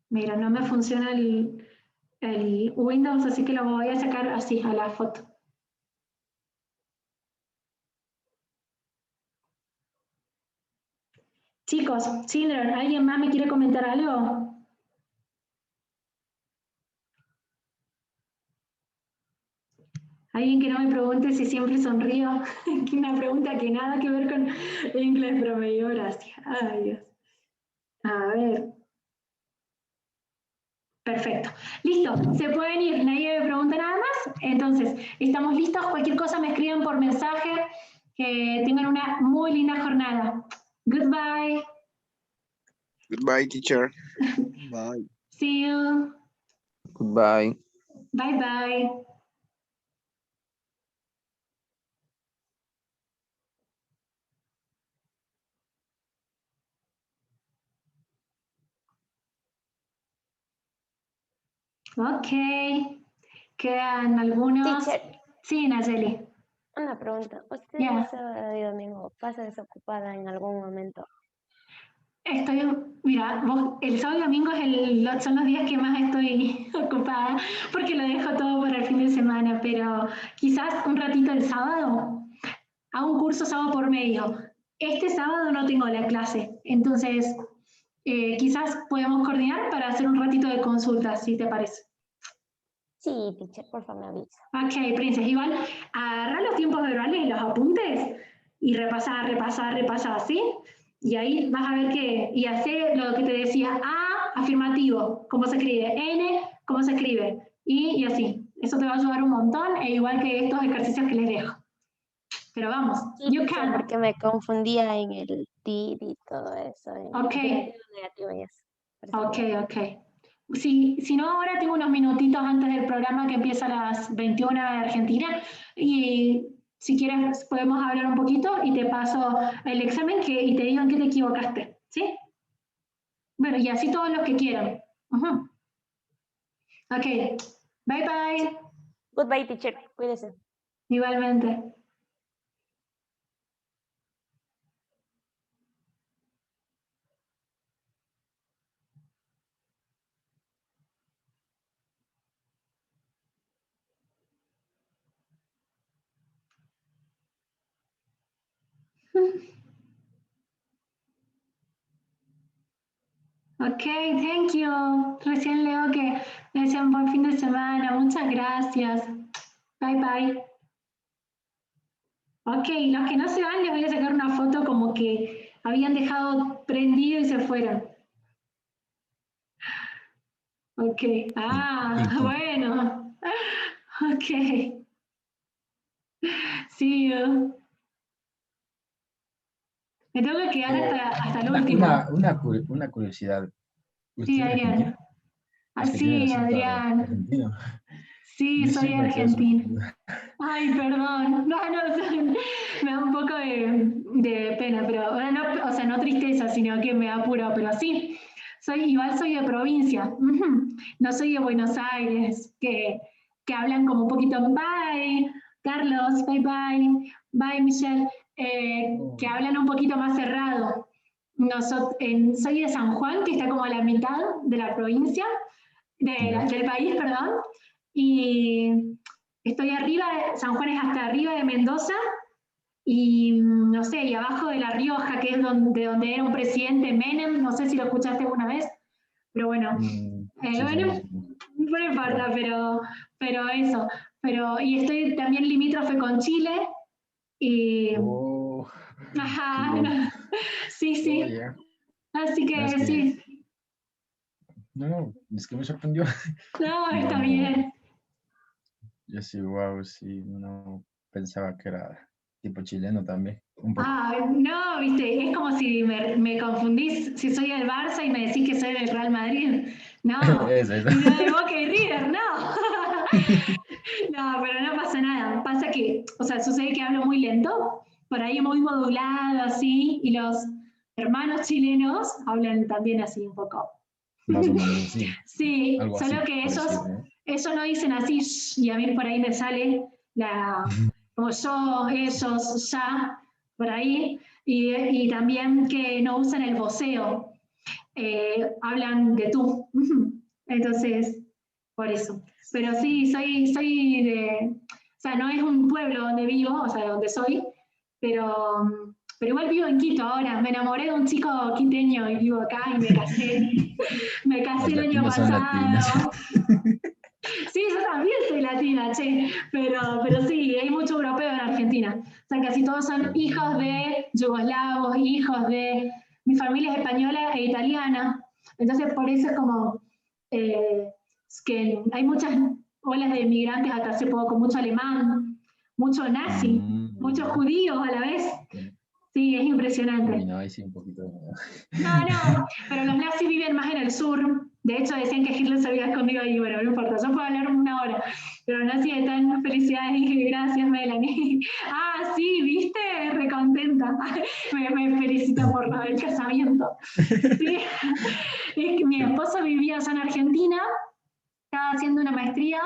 Mira, no me funciona el Windows, así que lo voy a sacar así, a la foto. Chicos, children, ¿alguien más me quiere comentar algo? Alguien que no me pregunte si siempre sonrío. Una pregunta que nada que ver con inglés, pero me dio gracia. Ay, Dios. A ver. Perfecto. Listo, se pueden ir. Nadie me pregunta nada más. Entonces, estamos listos. Cualquier cosa me escriben por mensaje. Que tengan una muy linda jornada. Goodbye. Goodbye, teacher. Bye. See you. Goodbye. Bye bye. Ok. Quedan algunos. Teacher, Sí, Nayeli. una pregunta. ¿Usted Ya. sábado y domingo pasa desocupada en algún momento? Mira, el sábado y domingo son los días que más estoy ocupada porque lo dejo todo para el fin de semana, pero quizás un ratito el sábado, hago un curso sábado por medio. Este sábado no tengo la clase, entonces quizás podemos coordinar para hacer un ratito de consulta, si te parece. Sí, teacher, por favor, me avisa. Ok, Princess, igual agarrar los tiempos verbales y los apuntes y repasar, ¿sí? Y ahí vas a ver que, y hacer lo que te decía, A, afirmativo, cómo se escribe, N, cómo se escribe, y así. Eso te va a ayudar un montón, e igual que estos ejercicios que les dejo. Pero vamos, Sí, you teacher, can. porque me confundía en el did y todo eso. En Ok. positivo, negativo y eso. Por eso Ok, quería- ok. Si no, ahora tengo unos minutitos antes del programa que empieza a las 21 de Argentina y si quieres podemos hablar un poquito y te paso el examen y te digo en qué te equivocaste, ¿sí? Bueno, y así todos los que quieran. Ujú. Ok, bye bye. Goodbye, teacher. Cuídese. Igualmente. Ok, thank you. Recién leo que me decían buen fin de semana. Muchas gracias. Bye bye. Ok, los que no se van les voy a sacar una foto como que habían dejado prendido y se fueron. Ok, bueno. Ok. Sí, me tengo que quedar hasta el último. Una curiosidad. ¿Usted Sí, es argentino? Adrián. Es que tiene el Sí, acento Adrián. argentino. Sí, Yo soy siempre me quedo argentina. sorprendido. Ay, perdón. No, me da un poco de pena, pero no, o sea, no tristeza, sino que me da apuro, pero sí. Igual soy de provincia. Ujú. No soy de Buenos Aires, que hablan como un poquito, bye, Carlos, bye bye, bye, Michelle, que hablan un poquito más cerrado. Soy de San Juan, que está como a la mitad de la provincia, del país, perdón, y estoy arriba, San Juan es hasta arriba de Mendoza, y no sé, y abajo de La Rioja, que es donde era un presidente, Menem, no sé si lo escuchaste alguna vez, pero bueno, Sí, bueno, sí. no me importa, pero eso, y estoy también limítrofe con Chile, y Oh, qué ajá, loco. sí, Oh, sí, yeah. así No, es que que, sí, no, es que me sorprendió. no, No, está no. bien. Yo sí, wow, sí, no pensaba que era tipo chileno también, un poco. No, viste, es como si me confundís si soy del Barça y me decís que soy del Real Madrid. No, Eso. y no de Boca y River, no. No, pero no pasa nada. Pasa que, o sea, sucede que hablo muy lento por ahí muy modulado, así, y los hermanos chilenos hablan también así un poco. Más o menos así. Sí, Algo así solo que parecido, ¿no? ellos no dicen así, "sh", y a mí por ahí me sale como yo, ellos, ya, por ahí, y también que no usan el voceo, hablan de tú. Entonces, por eso. Pero sí, soy de, o sea, no es un pueblo donde vivo, o sea, donde soy, pero igual vivo en Quito ahora. Me enamoré de un chico quiteño y vivo acá y me casé. Me casé Las el año latinas son latinas. pasado. Sí, yo también soy latina, che, pero sí, hay mucho europeo en Argentina. O sea, casi todos son hijos de yugoslavos, hijos de... Mi familia es española e italiana. Entonces, por eso es como es que hay muchas olas de inmigrantes hasta hace poco, mucho alemán, mucho nazi, muchos judíos a la vez. Sí, es impresionante. Uy, no, ahí sí un poquito. No, pero los nazis viven más en el sur. De hecho, decían que Hitler se había escondido ahí. Bueno, no importa, yo puedo hablar una hora. Pero los nazis están, felicidades, Inge, gracias, Melanie. Ah, sí, ¿viste? Recontenta. Me felicito por el casamiento. Sí. Es que mi esposo vivía allá en Argentina, estaba haciendo una maestría,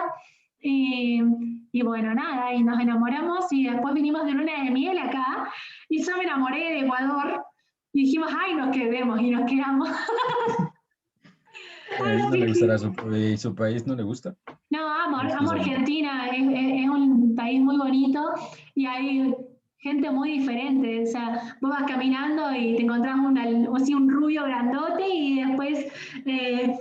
y bueno, nada, y nos enamoramos, y después vinimos de luna de miel acá, y yo me enamoré de Ecuador, y dijimos, ay, nos quedemos, y nos quedamos. ¿A él no le gustará su país? ¿No le gusta? No, amo Después de- Argentina, es un país muy bonito, y hay gente muy diferente. O sea, vos vas caminando y te encontrás un rubio grandote, y después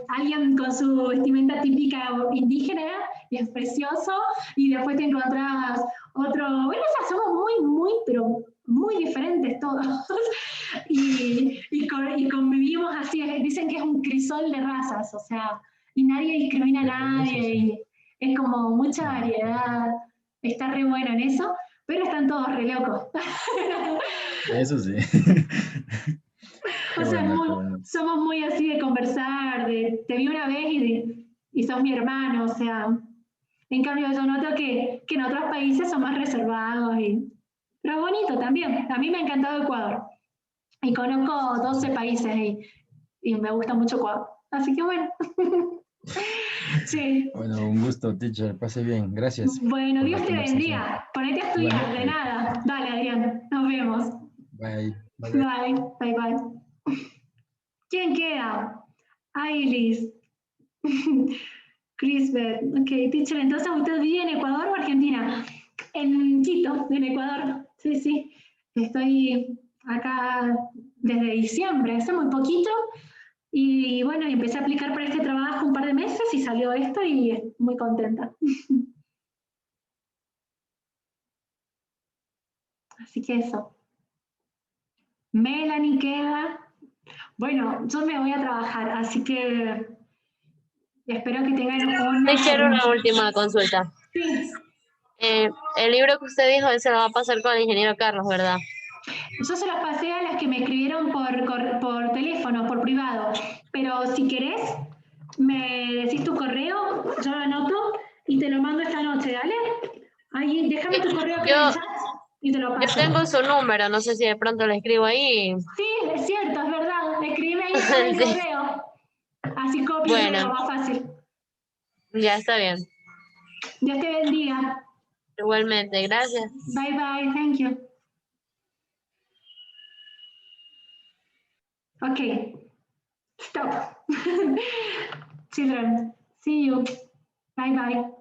alguien con su vestimenta típica indígena, y es precioso, y después te encontrás otro, bueno, o sea, somos pero muy diferentes todos, y convivimos así. Dicen que es un crisol de razas, o sea, y nadie discrimina a nadie, y es como mucha variedad. Está re bueno en eso, pero están todos re locos. Eso sí. O sea, Qué bueno. somos muy así de conversar, te vi una vez y sos mi hermano, o sea, en cambio yo noto que en otros países son más reservados, pero bonito también. A mí me ha encantado Ecuador, y conozco 12 países, y me gusta mucho Ecuador, así que bueno. Sí. Bueno, un gusto, teacher. Pase bien. Gracias Bueno, por la Dios te conversación. bendiga. Ponete a estudiar, de Igualmente. nada. Dale, Adrián, nos vemos. Bye. Bye, bye. Bye, bye, bye. ¿Quién queda? Ailis. Crisbet. Ok, teacher, entonces usted vive en Ecuador o Argentina? En Quito, en Ecuador. Sí, sí. Estoy acá desde diciembre, hace muy poquito. Y bueno, empecé a aplicar para este trabajo un par de meses y salió esto, y estoy muy contenta. Así que eso. Melanie queda. Bueno, yo me voy a trabajar, así que espero que tengan Te quiero una una... última consulta. Sí. El libro que usted dijo, se lo va a pasar con el ingeniero Carlos, ¿verdad? Yo se los pasé a las que me escribieron por teléfono, por privado, pero si querés, me decís tu correo, yo lo anoto y te lo mando esta noche, ¿dale? Ahí, déjame tu correo acá en el chat y te lo Yo paso. tengo su número, no sé si de pronto le escribo ahí. Sí, es cierto, es verdad, escribe ahí en el Sí. correo, así copio Bueno. todo, más fácil. Ya está bien. Dios te bendiga. Igualmente, gracias. Bye bye, thank you. Okay, stop. Children, see you. Bye bye.